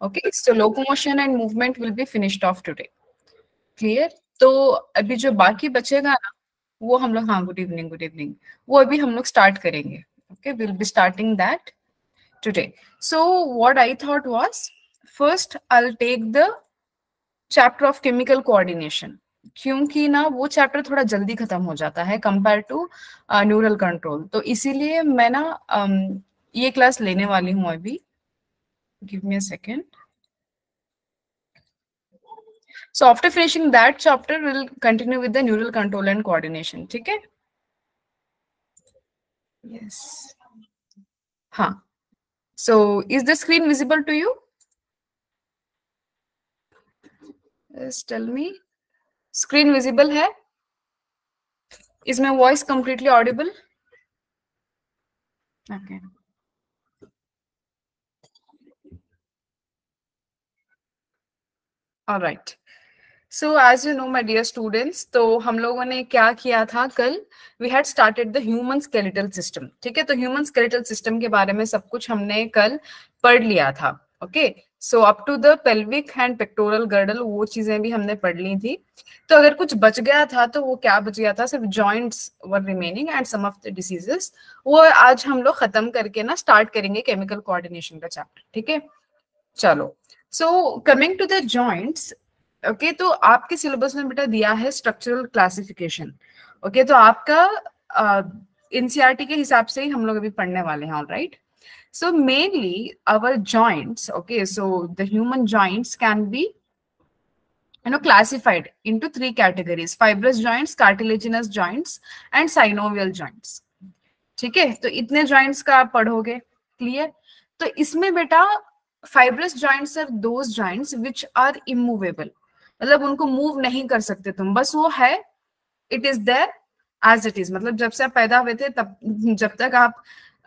Okay, so locomotion and movement will be finished of today, clear. तो अभी जो बाकी बचेगा ना वो हम लोग, हाँ गुड इवनिंग, गुड इवनिंग, वो अभी हम लोग स्टार्ट करेंगे। Okay, will be starting that today. So what I thought was, first I will take the chapter of chemical coordination, क्योंकि ना वो चैप्टर थोड़ा जल्दी खत्म हो जाता है कंपेयर टू न्यूरल कंट्रोल, तो इसीलिए मैं ना ये क्लास लेने वाली हूँ अभी। Give me a second. So after finishing that chapter, we'll continue with the neural control and coordination. ठीक है? Yes. हाँ. So is the screen visible to you? Yes, tell me. Screen visible है? Is my voice completely audible? Okay. All right. So as you know my dear students, तो हम लोगों ने क्या किया था कल, we had started the human skeletal system. ठीक है, तो human skeletal system के बारे में सब कुछ हमने कल पढ़ लिया था. Okay, so up to the pelvic and pectoral girdle वो चीजें भी हमने पढ़ ली थी. तो अगर कुछ बच गया था तो वो क्या बच गया था, सिर्फ joints were remaining and some of the diseases, वो आज हम लोग खत्म करके ना स्टार्ट करेंगे केमिकल कोऑर्डिनेशन का चैप्टर. ठीक है, चलो. So coming to the joints, okay, तो आपके सिलेबस में बेटा दिया है स्ट्रक्चरल क्लासिफिकेशन. ओके, तो आपका एनसीईआरटी के हिसाब से ही हम लोग अभी पढ़ने वाले हैं. Alright, so mainly our joints, okay, so the human joints can be classified into three categories: fibrous joints, cartilaginous joints and synovial joints. ठीक है, तो इतने joints का आप पढ़ोगे. क्लियर? तो इसमें बेटा fibrous joints are those joints which are immovable, मतलब उनको मूव नहीं कर सकते तुम, बस वो है, it is there as it is. मतलब जब से आप पैदा हुए थे तब, जब तक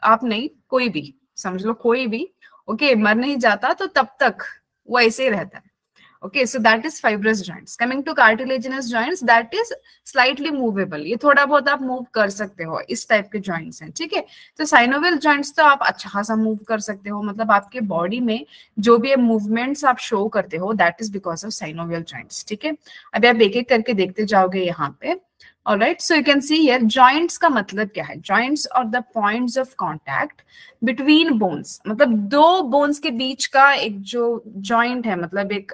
आप नहीं, कोई भी समझ लो, कोई भी ओके मर नहीं जाता तो तब तक वो ऐसे ही रहता है. Okay, so that is fibrous joints. Coming to cartilaginous joints, that is slightly movable, ये थोड़ा बहुत आप मूव कर सकते हो, इस टाइप के जॉइंट्स हैं. ठीक है, तो साइनोवियल जॉइंट्स तो आप अच्छा खासा मूव कर सकते हो, मतलब आपके बॉडी में जो भी मूवमेंट्स आप शो करते हो that is because of synovial joints. ठीक है, अभी आप एक एक करके देखते जाओगे यहाँ पे. Alright, so you can see here joints का मतलब क्या है. Joints are the points of contact between bones, मतलब दो bones के बीच का एक जो joint है, मतलब एक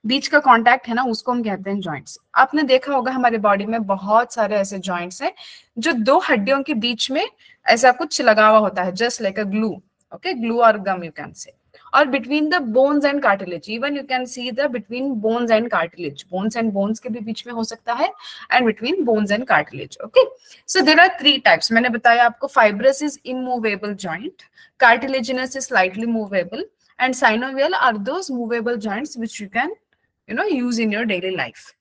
बीच का contact है ना, उसको हम कहते हैं joints. आपने देखा होगा हमारे बॉडी में बहुत सारे ऐसे joints हैं जो दो हड्डियों के बीच में ऐसा कुछ लगा हुआ होता है, just like a glue. Okay, glue or gum you can say. Or between the bones and cartilage, even you can see the between bones and cartilage, bones and bones के भी बीच में हो सकता है, and between bones and cartilage. Okay, so there are three types. मैंने बताया आपको, fibrous is immovable joint, cartilaginous is slightly movable, and synovial are those movable joints which you can use in your daily life.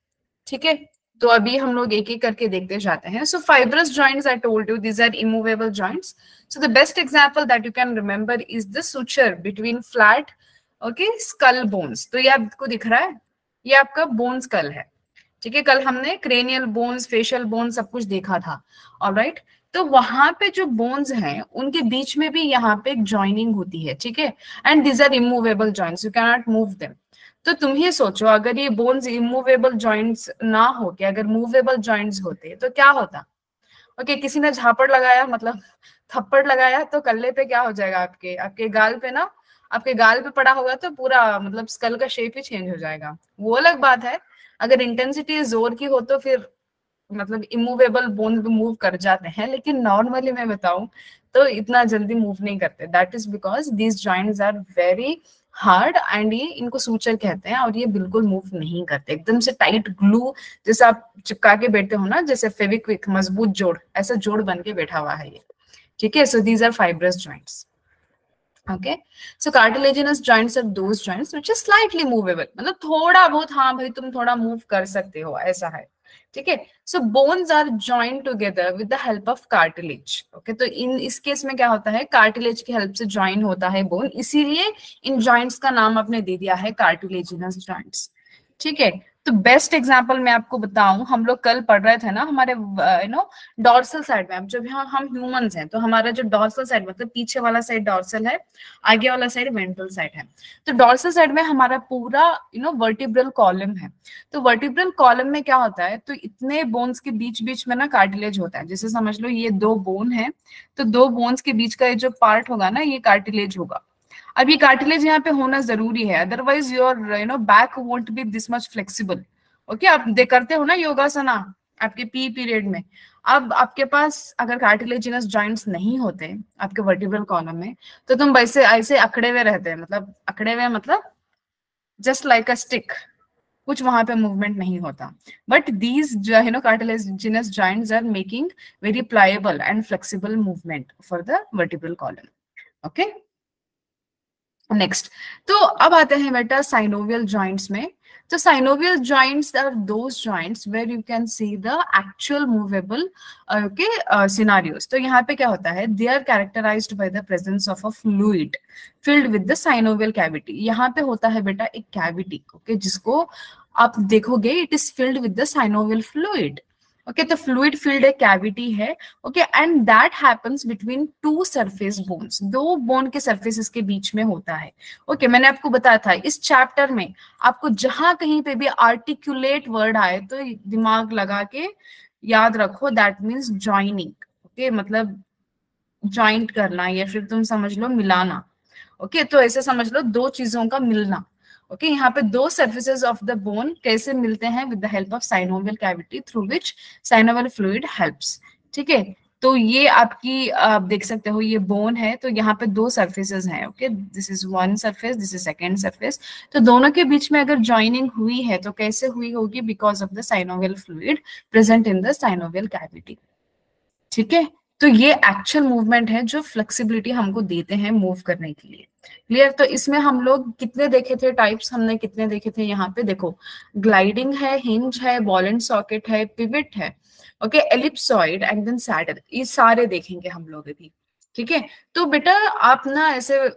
ठीक है, तो अभी हम लोग एक एक करके देखते जाते हैं. So fibrous joints, I told you, these are immovable joints. So the best example that you can remember is the suture between flat, okay, skull bones. तो ये आपको दिख रहा है, ये आपका bone skull है. ठीक है, कल हमने cranial bones, facial bones सब कुछ देखा था. Alright, तो वहां पे जो bones हैं उनके बीच में भी यहाँ पे एक joining होती है. ठीक है, and these are immovable joints, you cannot move them. तो तुम ही सोचो, अगर ये बोन्स इमूवेबल जॉइंट्स ना हो के अगर मूवेबल जॉइंट्स होते तो क्या होता. ओके, किसी ने झापड़ लगाया, मतलब थप्पड़ लगाया, तो कल्ले पे क्या हो जाएगा, आपके गाल पे ना, आपके गाल पे पड़ा होगा तो पूरा मतलब स्कल का शेप ही चेंज हो जाएगा. वो अलग बात है, अगर इंटेंसिटी जोर की हो तो फिर मतलब इमूवेबल बोन मूव कर जाते हैं, लेकिन नॉर्मली मैं बताऊं तो इतना जल्दी मूव नहीं करते. That is because these joints are very hard and ये इनको सूचर कहते हैं, और ये बिल्कुल मूव नहीं करते. एकदम से टाइट ग्लू जैसे आप चिपका के बैठते हो ना, जैसे फेविक्विक मजबूत जोड़, ऐसा जोड़ बन के बैठा हुआ है ये. ठीक है, so these are fibrous joints. Okay, so cartilaginous joints are those joints which is slightly movable, मतलब थोड़ा बहुत, हाँ भाई तुम थोड़ा मूव कर सकते हो, ऐसा है. ठीक है, so bones are joined together with the help of cartilage. Okay, तो इस केस में क्या होता है, कार्टिलेज की हेल्प से ज्वाइन होता है बोन, इसीलिए इन जॉइंट्स का नाम आपने दे दिया है कार्टिलेजिनस जॉइंट्स. ठीक है, तो बेस्ट एग्जांपल मैं आपको बताऊं, हम लोग कल पढ़ रहे थे ना हमारे डॉर्सल साइड में, अब जब यहाँ हम ह्यूमंस हैं तो हमारा जो डॉर्सल साइड मतलब पीछे वाला साइड डॉर्सल है, आगे वाला साइड वेंट्रल साइड है। तो डॉर्सल साइड में हमारा पूरा वर्टिब्रल कॉलम है। तो वर्टिब्रल कॉलम में क्या होता है, तो इतने बोन्स के बीच बीच में ना कार्टिलेज होता है। जैसे समझ लो ये 2 बोन है, तो 2 बोन्स के बीच का ये जो पार्ट होगा ना, ये कार्टिलेज होगा। अब ये कार्टिलेज यहाँ पे होना जरूरी है, otherwise your back won't be this much flexible. Okay, आप करते हो ना योगासना आपके पी पीरियड में, अब आपके पास अगर कार्टिलेजिनस जॉइंट्स नहीं होते आपके वर्टिब्रल कॉलम में, तो तुम वैसे ऐसे अकड़े हुए रहते हैं, मतलब अकड़े हुए मतलब जस्ट लाइक अ स्टिक, कुछ वहां पे मूवमेंट नहीं होता। But these cartilaginous joints are making very pliable and flexible movement for the vertebral column. Okay, next, तो अब आते हैं बेटा साइनोवियल जॉइंट्स में। तो synovial joints are those joints where you can see the actual movable scenarios. तो यहाँ पे क्या होता है, they are characterized by the presence of a fluid filled with the synovial cavity. यहाँ पे होता है बेटा एक कैविटी, ओके, जिसको आप देखोगे it is filled with the synovial fluid. Okay, तो फ्लूइड फील्ड एक कैविटी है, okay, and that happens between 2 surface bones, 2 bone के सरफेसेस के बीच में होता है। ओके, मैंने आपको बताया था इस चैप्टर में आपको जहां कहीं पे भी आर्टिकुलेट वर्ड आए तो दिमाग लगा के याद रखो, दैट मीन्स ज्वाइनिंग। ओके, मतलब ज्वाइंट करना या फिर तुम समझ लो मिलाना। ओके, तो ऐसे समझ लो 2 चीजों का मिलना। ओके, यहाँ पे 2 सर्फेसेस ऑफ द बोन कैसे मिलते हैं, with the help of synovial cavity through which synovial fluid helps. ठीक है, तो ये आपकी आप देख सकते हो ये बोन है, तो यहाँ पे 2 सर्फेसेस हैं। Okay, this is 1 surface, this is second surface. तो दोनों के बीच में अगर ज्वाइनिंग हुई है तो कैसे हुई होगी, because of the synovial fluid present in the synovial cavity. ठीक है, तो ये एक्चुअल मूवमेंट है जो फ्लेक्सिबिलिटी हमको देते हैं मूव करने के लिए। क्लियर, तो इसमें हम लोग कितने देखे थे टाइप्स, हमने कितने देखे थे, यहाँ पे देखो ग्लाइडिंग है, हिंज है, बॉल एंड सॉकेट है, पिवट है, okay, ellipsoid and then saddle, ये सारे देखेंगे हम लोग अभी। ठीक है, तो बेटा आप ना ऐसे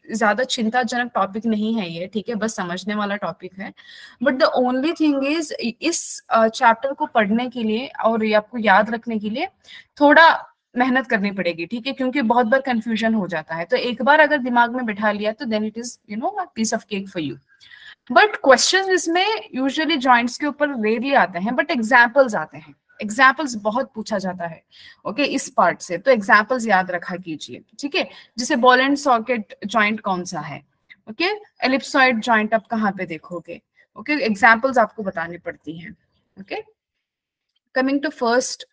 ज्यादा चिंताजनक टॉपिक नहीं है ये, ठीक है, बस समझने वाला टॉपिक है। But the only thing is इस चैप्टर को पढ़ने के लिए और ये आपको याद रखने के लिए थोड़ा मेहनत करनी पड़ेगी, ठीक है, क्योंकि बहुत बार कंफ्यूजन हो जाता है। तो एक बार अगर दिमाग में बिठा लिया तो then it is piece of cake for you. But questions इसमें यूजुअली जॉइंट्स के ऊपर रेयरली आते हैं, बट एग्जाम्पल्स आते हैं, एग्जाम्पल्स बहुत पूछा जाता है। ओके, इस पार्ट से तो एग्जाम्पल्स याद रखा कीजिए। ठीक है, जैसे बॉल एंड सॉकेट जॉइंट कौन सा है, ओके, एलिप्सॉइड जॉइंट आप कहाँ पे देखोगे, ओके, एग्जाम्पल्स आपको बतानी पड़ती हैं। Okay, coming to first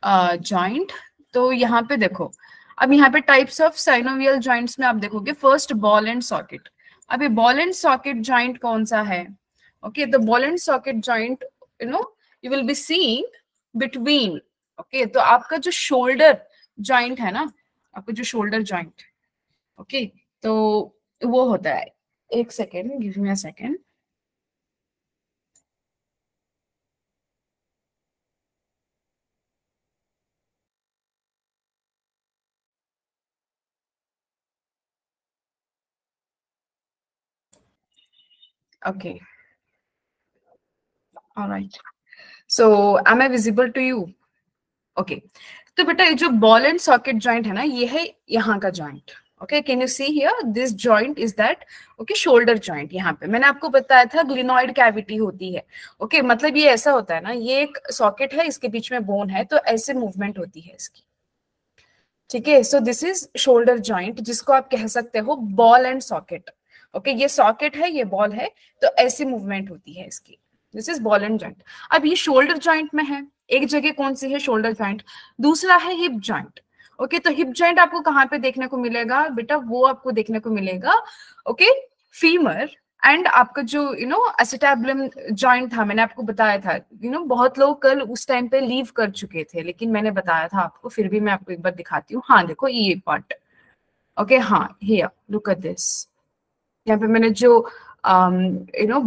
joint, तो यहाँ पे देखो, अब यहाँ पे टाइप्स ऑफ साइनोवियल जॉइंट्स में आप देखोगे फर्स्ट बॉल एंड सॉकेट। अब ये बॉल एंड सॉकेट जॉइंट कौन सा है, ओके, तो ball and socket joint you will be seeing between, okay, तो आपका जो शोल्डर जॉइंट है ना, आपका जो शोल्डर जॉइंट, ओके, तो वो होता है, एक second, give me a second. Okay, all right. So, am I visible to you? Okay. तो बेटा ये जो बॉल एंड सॉकेट जॉइंट है ना, ये है यहाँ का joint. Okay, can you see here, this joint is that, okay, shoulder joint. यहाँ पे मैंने आपको बताया था ग्लिनॉइड कैविटी होती है। ओके, मतलब ये ऐसा होता है ना, ये एक सॉकेट है, इसके बीच में बोन है, तो ऐसे मूवमेंट होती है इसकी। ठीक है, सो दिस इज शोल्डर जॉइंट, जिसको आप कह सकते हो बॉल एंड सॉकेट। ओके, ये सॉकेट है, ये बॉल है, तो ऐसी मूवमेंट होती है इसकी, this is ball and joint. अब ये शोल्डर जॉइंट में है, एक जगह कौन सी है, शोल्डर जॉइंट, दूसरा है हिप जॉइंट। ओके, तो हिप जॉइंट आपको कहाँ पे देखने को मिलेगा बेटा, वो आपको देखने को मिलेगा, ओके, फीमर एंड आपका जो एसिटाबुलम जॉइंट था, मैंने आपको बताया था, बहुत लोग कल उस टाइम पे लीव कर चुके थे, लेकिन मैंने बताया था आपको, फिर भी मैं आपको एक बार दिखाती हूँ। हाँ देखो ये पार्ट, ओके, हाँ हियर लुक एट दिस, यहाँ पे मैंने जो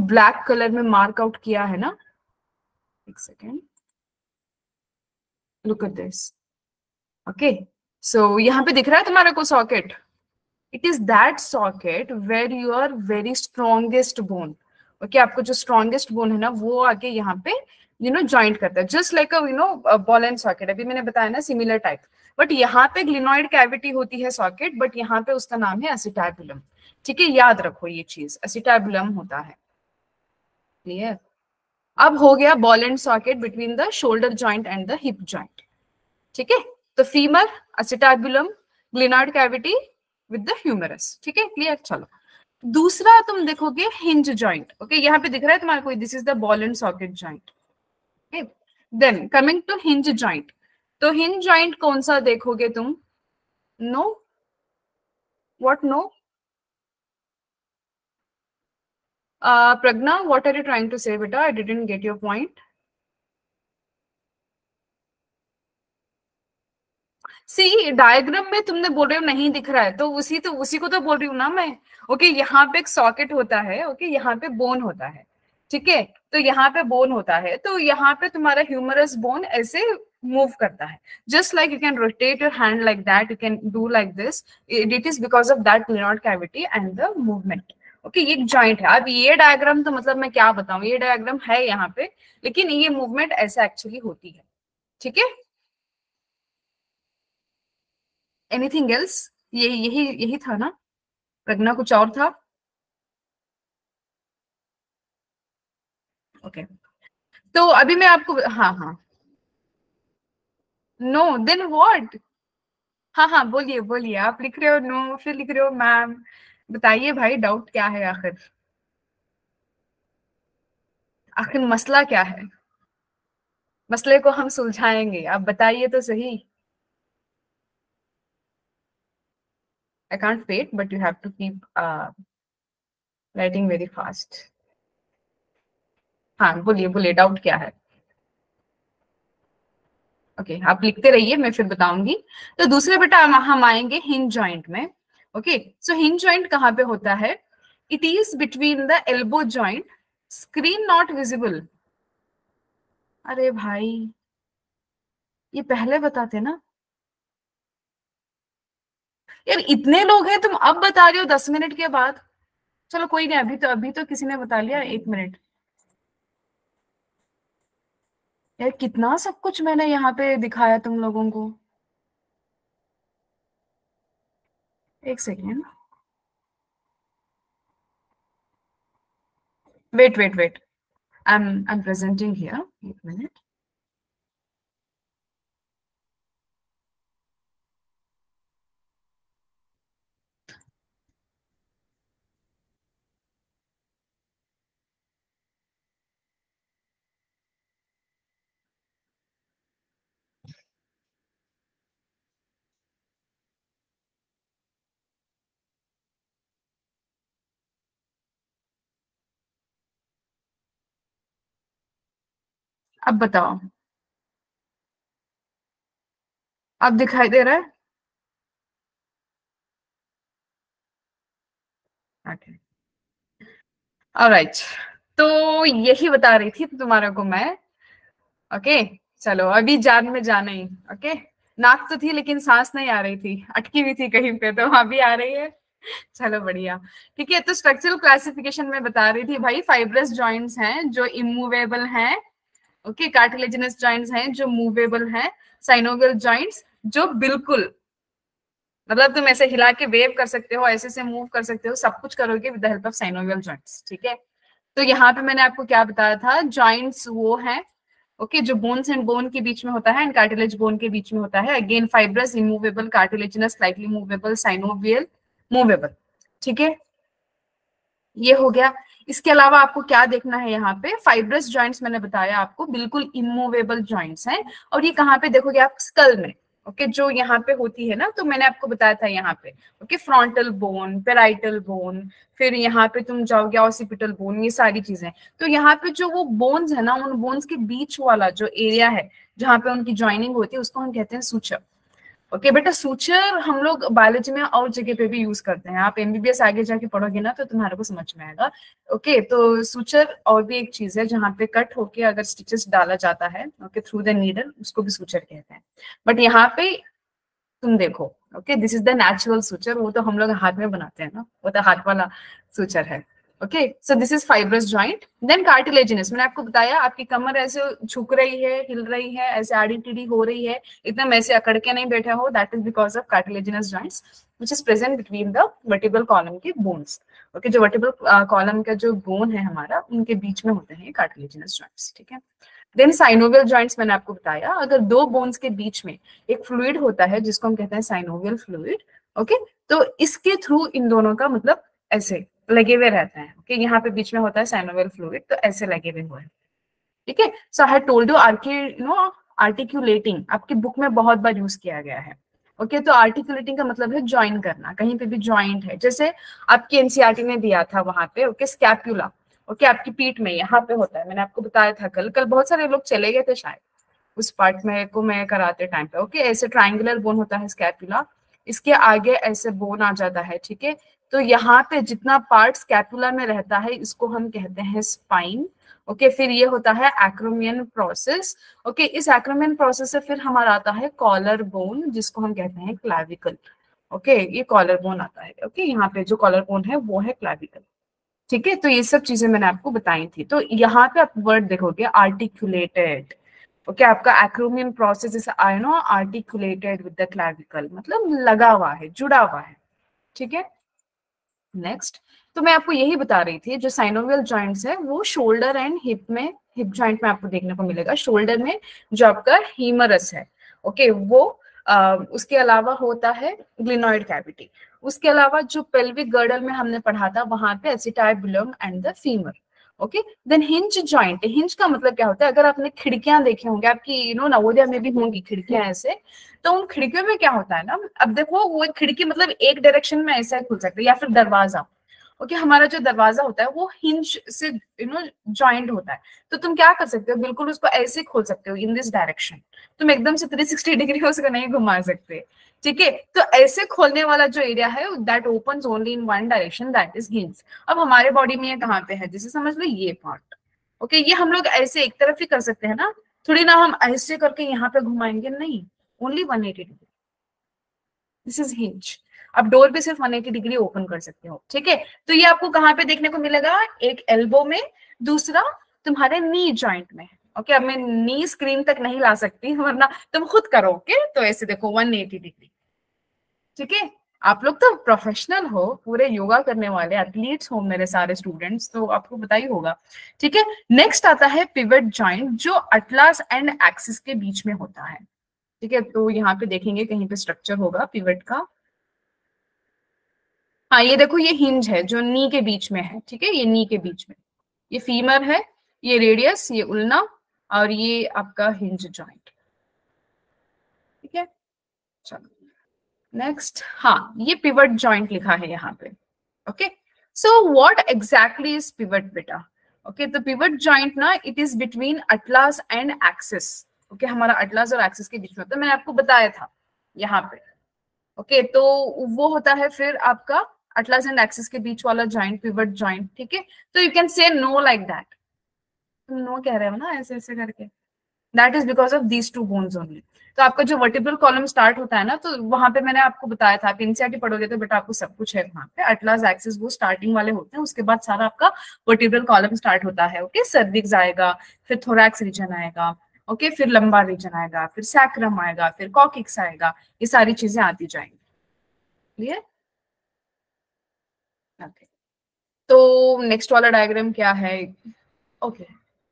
ब्लैक कलर में मार्क आउट किया है ना, एक second, look at this. Okay, so यहाँ पे दिख रहा है तुम्हारे को socket, it is that socket where your very strongest bone, okay आपको जो स्ट्रॉन्गेस्ट बोन है ना वो आके यहाँ पे ज्वाइंट करता है, just like ball and socket. अभी मैंने बताया ना सिमिलर टाइप, बट यहाँ पे ग्लिनॉइड कैविटी होती है सॉकेट, बट यहाँ पे उसका नाम है एसिटाबुलम। ठीक है, याद रखो ये चीज, एसिटाबुलम होता है। क्लियर? अब हो गया ball and socket between the shoulder joint and the hip joint. ठीक है, तो femur, acetabulum, glenoid cavity with the humerus. ठीक है, क्लियर? चलो दूसरा तुम देखोगे हिंज जॉइंट। ओके यहाँ पे दिख रहा है तुम्हारे को, this is the ball and socket joint. Then coming to hinge joint, तो हिंज जॉइंट कौन सा देखोगे तुम? No, what no? Pragya, what are you trying to say बेटा? I didn't get your point. See diagram में तुमने बोल रहे हो नहीं दिख रहा है, तो उसी को तो बोल रही हूँ ना मैं। ओके यहाँ पे एक सॉकेट होता है, ओके यहाँ पे बोन होता है। ठीक है, तो यहाँ पे बोन होता है, तो यहाँ पे तुम्हारा ह्यूमरस बोन ऐसे मूव करता है, just like you can rotate your hand like that, you can do like this, it is because of that glenoid cavity and the movement. Okay ये जॉइंट है। अब ये डायग्राम तो मतलब मैं क्या बताऊं, ये डायग्राम है यहाँ पे, लेकिन ये मूवमेंट ऐसा एक्चुअली होती है। ठीक है, एनीथिंग एल्स? ये यही यही था ना प्रज्ञा, कुछ और था? ओके तो अभी मैं आपको, हाँ हाँ, नो देन व्हाट? हाँ हाँ बोलिए बोलिए, आप लिख रहे हो नो फिर लिख रहे हो मैम, बताइए भाई डाउट क्या है आखिर? आखिर मसला क्या है? मसले को हम सुलझाएंगे, आप बताइए तो सही। I can't wait but you have to keep writing very fast. हाँ बोलिए बोलिए, डाउट क्या है? ओके आप लिखते रहिए, मैं फिर बताऊंगी। तो दूसरे बेटा हम आएंगे हिंज जॉइंट में। ओके सो हिंज जॉइंट कहाँ पे होता है? It is between the elbow joint, screen not visible. अरे भाई ये पहले बताते ना यार, इतने लोग हैं तुम अब बता रहे हो 10 मिनट के बाद। चलो कोई नहीं, अभी तो किसी ने बता लिया, 1 मिनट। यार कितना सब कुछ मैंने यहाँ पे दिखाया तुम लोगों को। एक second, wait wait wait, I am presenting here, 1 minute. अब बताओ, अब दिखाई दे रहा है? ओके ऑलराइट, तो यही बता रही थी तुम्हारे को मैं। ओके चलो अभी जान में जाना ही। ओके नाक तो थी लेकिन सांस नहीं आ रही थी, अटकी हुई थी कहीं पे, तो अभी आ रही है। चलो बढ़िया। ठीक है, तो स्ट्रक्चरल क्लासिफिकेशन में बता रही थी भाई, फाइब्रस जॉइंट्स हैं जो इमूवेबल हैं, ओके कार्टिलेजिनस जॉइंट्स हैं जो मूवेबल हैं, साइनोवियल जॉइंट्स जो बिल्कुल मतलब तुम ऐसे हिला के वेव कर सकते हो, ऐसे से मूव कर सकते हो, सब कुछ करोगे with the help of synovial joints. ठीक है, तो यहाँ पे मैंने आपको क्या बताया था, जॉइंट्स वो हैं ओके जो बोन्स एंड बोन के बीच में होता है एंड कार्टिलेज बोन के बीच में होता है। Again fibrous, immovable, cartilaginous, slightly movable, synovial, movable. ठीक है, ये हो गया। इसके अलावा आपको क्या देखना है, यहाँ पे फाइब्रस जॉइंट्स मैंने बताया आपको बिल्कुल इमूवेबल जॉइंट्स हैं, और ये कहाँ पे देखोगे आप, स्कल में। ओके जो यहाँ पे होती है ना, तो मैंने आपको बताया था यहाँ पे okay frontal bone, parietal bone, फिर यहाँ पे तुम जाओगे ऑसिपिटल बोन, ये सारी चीजें। तो यहाँ पे जो वो बोन्स है ना, उन बोन्स के बीच वाला जो एरिया है जहाँ पे उनकी ज्वाइनिंग होती है, उसको हम कहते हैं सूचर। ओके बेटा सूचर हम लोग बायोलॉजी में और जगह पे भी यूज करते हैं, आप एमबीबीएस आगे जाके पढ़ोगे ना तो तुम्हारे को समझ में आएगा। ओके तो सूचर और भी एक चीज है जहाँ पे कट होके अगर स्टिचेस डाला जाता है ओके थ्रू द नीडल, उसको भी सूचर कहते हैं। बट यहाँ पे तुम देखो okay this is the natural suture, वो तो हम लोग हाथ में बनाते हैं ना, वो तो हाथ वाला सूचर है। Okay, so this is fibrous joint. Then cartilaginous, मैंने आपको बताया आपकी कमर ऐसे झुक रही है, हिल रही है, ऐसे आड़ी टेढ़ी हो रही है, एकदम ऐसे अकड़ के नहीं बैठा हो, that is because of cartilaginous joints which is present between the vertebral column के बोन्स। ओके, जो वर्टिब्रल कॉलम का जो बोन है हमारा, उनके बीच में होते हैं कार्टिलेजिनस जॉइंट्स, ठीक है। देन साइनोवियल जॉइंट्स, मैंने आपको बताया अगर दो बोन्स के बीच में एक फ्लूइड होता है जिसको हम कहते हैं साइनोवियल फ्लूइड, ओके, तो इसके थ्रू इन दोनों का मतलब ऐसे लगे हुए रहते हैं। ओके, यहाँ पे बीच में होता है साइनोवियल फ्लूइड, तो ऐसे लगे हुए हुए हैं, ठीक है। So I had told you articulating आपकी बुक में बहुत बार यूज किया गया है। ओके, तो आर्टिकुलेटिंग का मतलब है ज्वाइन करना, कहीं पे भी ज्वाइंट है, जैसे आपकी एनसीईआरटी ने दिया था वहां पे, ओके, स्कैपुला, ओके, आपकी पीठ में यहाँ पे होता है, मैंने आपको बताया था कल बहुत सारे लोग चले गए थे शायद उस पार्ट में को मैं कराते टाइम पे। ओके, ऐसे ट्राइंगुलर बोन होता है स्कैपुला, इसके आगे ऐसे बोन आ जाता है, ठीक है। तो यहाँ पे जितना पार्ट स्कैपुला में रहता है इसको हम कहते हैं स्पाइन। ओके, फिर ये होता है एक्रोमियन प्रोसेस। ओके, इस एक्रोमियन प्रोसेस से फिर हमारा आता है कॉलर बोन जिसको हम कहते हैं क्लैविकल। ओके, ये कॉलर बोन आता है। ओके, यहाँ पे जो कॉलर बोन है वो है क्लैविकल, ठीक है। तो ये सब चीजें मैंने आपको बताई थी। तो यहाँ पे आप वर्ड देखोगे आर्टिकुलेटेड। ओके, आपका acromion process is articulated with the clavicle, मतलब लगा हुआ है, जुड़ा हुआ है, ठीक है। नेक्स्ट, तो मैं आपको यही बता रही थी जो साइनोवियल जॉइंट्स है वो शोल्डर एंड हिप जॉइंट में आपको देखने को मिलेगा। शोल्डर में जो आपका हीमरस है, ओके, वो उसके अलावा होता है ग्लिनॉइड कैविटी। उसके अलावा जो पेल्विक गर्डल में हमने पढ़ा था वहां पे acetabulum and the femur. Okay, then hinge joint, hinge का मतलब क्या होता है, अगर आपने खिड़कियां देखे होंगे, आपकी नवोदय में भी होंगी खिड़कियां ऐसे, तो उन खिड़कियों में क्या होता है ना, अब देखो वो खिड़की मतलब एक डायरेक्शन में ऐसा खुल सकती है, या फिर दरवाजा। ओके, हमारा जो दरवाजा होता है वो हिंज से जॉइंट होता है, तो तुम क्या कर सकते हो, बिल्कुल उसको ऐसे खोल सकते हो इन दिस डायरेक्शन, तुम एकदम से 360 डिग्री उसको नहीं घुमा सकते, ठीक है। तो ऐसे खोलने वाला जो एरिया है that opens only in one direction, that is hinge. अब हमारे बॉडी में ये कहाँ पे है, जैसे समझ लो ये पार्ट। ओके, ये हम लोग ऐसे एक तरफ ही कर सकते हैं ना, थोड़ी ना हम ऐसे करके यहाँ पे घुमाएंगे, नहीं, only 180 degree, this is hinge. आप डोर भी सिर्फ 180 डिग्री ओपन कर सकते हो, ठीक है। तो ये आपको कहाँ पे देखने को मिलेगा, एक एल्बो में, दूसरा तुम्हारे नी जॉइंट में। ओके, अब मैं नी स्क्रीन तक नहीं ला सकती वरना तुम खुद करो। ओके, तो ऐसे देखो 180 डिग्री, ठीक है। आप लोग तो प्रोफेशनल हो, पूरे योगा करने वाले एथलीट्स हो मेरे सारे स्टूडेंट्स, तो आपको पता ही होगा, ठीक है। नेक्स्ट आता है पिवट जॉइंट जो अटलास एंड एक्सिस के बीच में होता है, ठीक है। तो यहाँ पे देखेंगे कहीं पे स्ट्रक्चर होगा पिवट का। हाँ, ये देखो ये हिंज है जो नी के बीच में है, ठीक है, ये नी के बीच में, ये फीमर है, ये रेडियस, ये उल्ना, और ये आपका हिंज जॉइंट, ठीक है। चलो नेक्स्ट, हाँ, ये पिवट जॉइंट लिखा है यहाँ पे। Okay, so what exactly is pivot बेटा। ओके, तो पिवट जॉइंट ना it is between Atlas and axis. Okay, हमारा अटलास और एक्सिस के बीच में होता है, मैंने आपको बताया था यहाँ पे। ओके, तो वो होता है फिर आपका अटलास एंड एक्सिस के बीच वाला जॉइंट, पिवट जॉइंट, ठीक है। तो you can say know like that, तुम नो कह रहे हो ना ऐसे ऐसे करके, that is because of these two bones only. तो आपका जो वर्टिब्रल कॉलम स्टार्ट होता है ना, तो वहां पे मैंने आपको बताया था, आप एनसीईआरटी पढ़ोगे तो बेटा आपको सब कुछ है वहां पे। अटलास एक्सिस वो स्टार्टिंग वाले होते हैं, उसके बाद सारा आपका वर्टिब्रल कॉलम स्टार्ट होता है। ओके, सर्विक्स आएगा, फिर थोरैक्स रीजन आएगा, ओके, फिर लंबार रीजन आएगा, फिर सैक्रम आएगा, फिर कॉकिक्स आएगा, ये सारी चीजें आती जाएंगी, क्लियर। ओके, तो नेक्स्ट वाला डायग्राम क्या है, okay,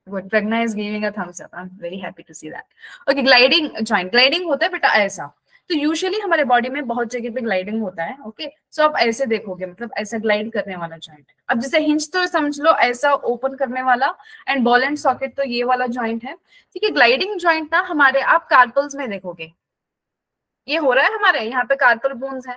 good, Pragya is giving a thumbs up, I am very happy to see that. Okay, gliding joint, gliding होता है बेटा ऐसा, तो यूजुअली हमारे बॉडी में बहुत जगह पे ग्लाइडिंग होता है। ओके, सो आप ऐसे देखोगे, मतलब ऐसा ग्लाइड करने वाला जॉइंट। अब जैसे हिंज तो समझ लो ऐसा ओपन करने वाला, एंड बॉल एंड सॉकेट तो ये वाला जॉइंट है, ठीक है। ग्लाइडिंग जॉइंट ना हमारे आप कार्पल्स में देखोगे, ये हो रहा है हमारे यहाँ पे कार्पल बोन्स है,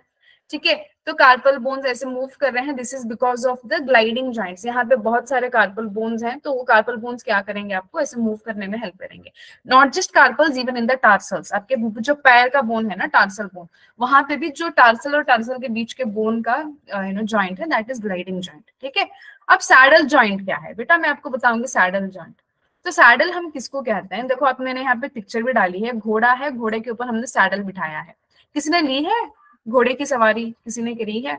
ठीक है। तो कार्पल बोन्स ऐसे मूव कर रहे हैं, this is because of the gliding joints. यहाँ पे बहुत सारे कार्पल बोन्स हैं, तो वो कार्पल बोन्स क्या करेंगे, आपको ऐसे मूव करने में हेल्प करेंगे। Not just carpals, even in the tarsals, आपके जो पैर का बोन है ना, टार्सल बोन, वहां पे भी जो टार्सल और टार्सल के बीच के बोन का जॉइंट है, दैट इज ग्लाइडिंग जॉइंट, ठीक है। अब सैडल जॉइंट क्या है बेटा, मैं आपको बताऊंगी सैडल जॉइंट। तो सैडल हम किसको कहते हैं, देखो आपने यहाँ पे पिक्चर भी डाली है, घोड़ा है, घोड़े के ऊपर हमने सैडल बिठाया है। किसी ने ली है घोड़े की सवारी, किसी ने करी है,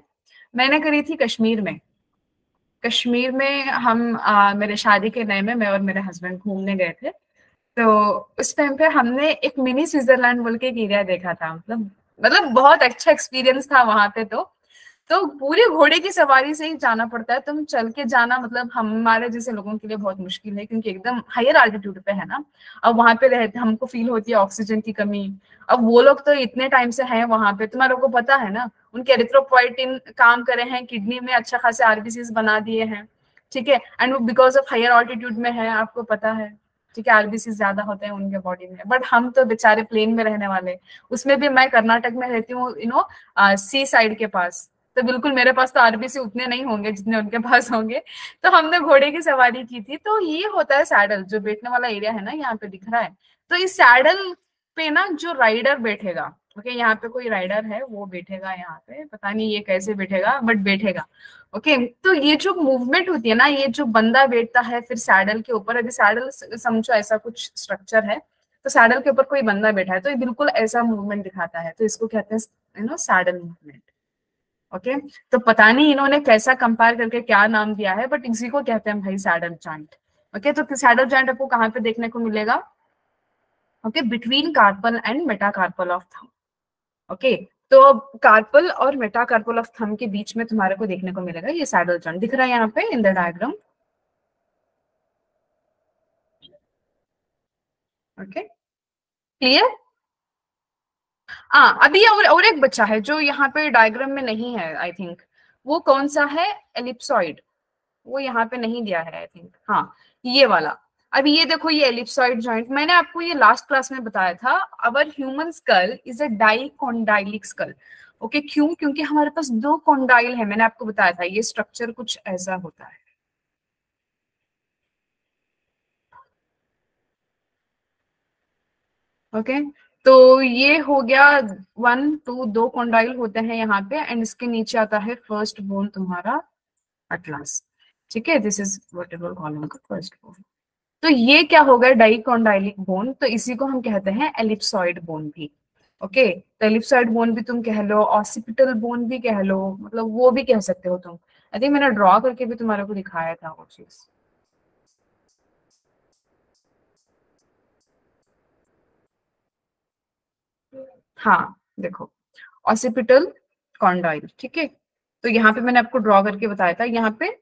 मैंने करी थी कश्मीर में। कश्मीर में हम मेरे शादी के नए में मैं और मेरे हस्बैंड घूमने गए थे। तो उस टाइम पे हमने एक मिनी स्विट्जरलैंड बोल के एक एरिया देखा था। मतलब बहुत अच्छा एक्सपीरियंस था वहां पे। तो पूरी घोड़े की सवारी से ही जाना पड़ता है। तुम चल के जाना मतलब हमारे जैसे लोगों के लिए बहुत मुश्किल है, क्योंकि एकदम हायर एल्टीट्यूड पे है ना। अब वहां पे रहते हमको फील होती है ऑक्सीजन की कमी। अब वो लोग तो इतने टाइम से हैं वहां पे, तुम्हारे को पता है ना, उनके एरिथ्रोपोइटिन काम करे हैं, किडनी में अच्छा खासे आरबीसीज बना दिए हैं। ठीक है, एंड वो बिकॉज ऑफ हायर ऑल्टीट्यूड में है, आपको पता है। ठीक है, आरबीसी ज्यादा होते हैं उनके बॉडी में। बट हम तो बेचारे प्लेन में रहने वाले। उसमें भी मैं कर्नाटक में रहती हूँ, सी साइड के पास। तो बिल्कुल मेरे पास तो आरबीसी उतने नहीं होंगे जितने उनके पास होंगे। तो हमने घोड़े की सवारी की थी। तो ये होता है सैडल, जो बैठने वाला एरिया है ना, यहाँ पे दिख रहा है। तो इस सैडल पे ना जो राइडर बैठेगा, ओके, यहाँ पे कोई राइडर है वो बैठेगा यहाँ पे, पता नहीं ये कैसे बैठेगा बट बैठेगा। ओके, तो ये जो मूवमेंट होती है ना, ये जो बंदा बैठता है फिर सैडल के ऊपर, अभी सैडल समझो ऐसा कुछ स्ट्रक्चर है, तो सैडल के ऊपर कोई बंदा बैठा है तो ये बिल्कुल ऐसा मूवमेंट दिखाता है। तो इसको कहते हैं सैडल मूवमेंट। ओके, तो पता नहीं इन्होंने कैसा कंपेयर करके क्या नाम दिया है, बट इसी को कहते हैं भाई सैडल जॉइंट। ओके, तो सैडल जॉइंट आपको कहाँ पे देखने को मिलेगा? Okay, between carpal and metacarpal of thumb. Okay, तो कार्पल और मेटाकार्पल ऑफ थंब के बीच में तुम्हारे को देखने को मिलेगा ये सैडल जॉइंट, दिख रहा है यहाँ पे in the diagram. Okay, clear? हाँ, अभी और एक बच्चा है जो यहाँ पे डायग्राम में नहीं है आई थिंक। वो कौन सा है? एलिप्सॉइड। वो यहाँ पे नहीं दिया है आई थिंक। हाँ, ये वाला। अभी ये देखो, ये एलिप्सॉइड जॉइंट मैंने आपको ये लास्ट क्लास में बताया था। Our human skull is a dicondylic school. Okay, क्यों? क्योंकि हमारे पास दो कॉन्डाइल है, मैंने आपको बताया था। ये स्ट्रक्चर कुछ ऐसा होता है। ओके, तो ये हो गया 1 2, दो कॉन्डाइल होते हैं यहाँ पे, एंड इसके नीचे आता है फर्स्ट बोन तुम्हारा अटलास। ठीक है, दिस इज वर्टेब्रल कॉलम का फर्स्ट बोन। तो ये क्या हो गया? Dicondylic bone. तो इसी को हम कहते हैं एलिप्सॉइड बोन भी। ओके, तो एलिप्सॉइड बोन भी तुम कह लो, ऑसिपिटल बोन भी कह लो, मतलब वो भी कह सकते हो तुम। आई थिंक मैंने ड्रॉ करके भी तुम्हारे को दिखाया था वो चीज। हाँ, देखो, ऑसिपिटल कॉन्डाइल। ठीक है, तो यहाँ पे मैंने आपको ड्रॉ करके बताया था, यहाँ पे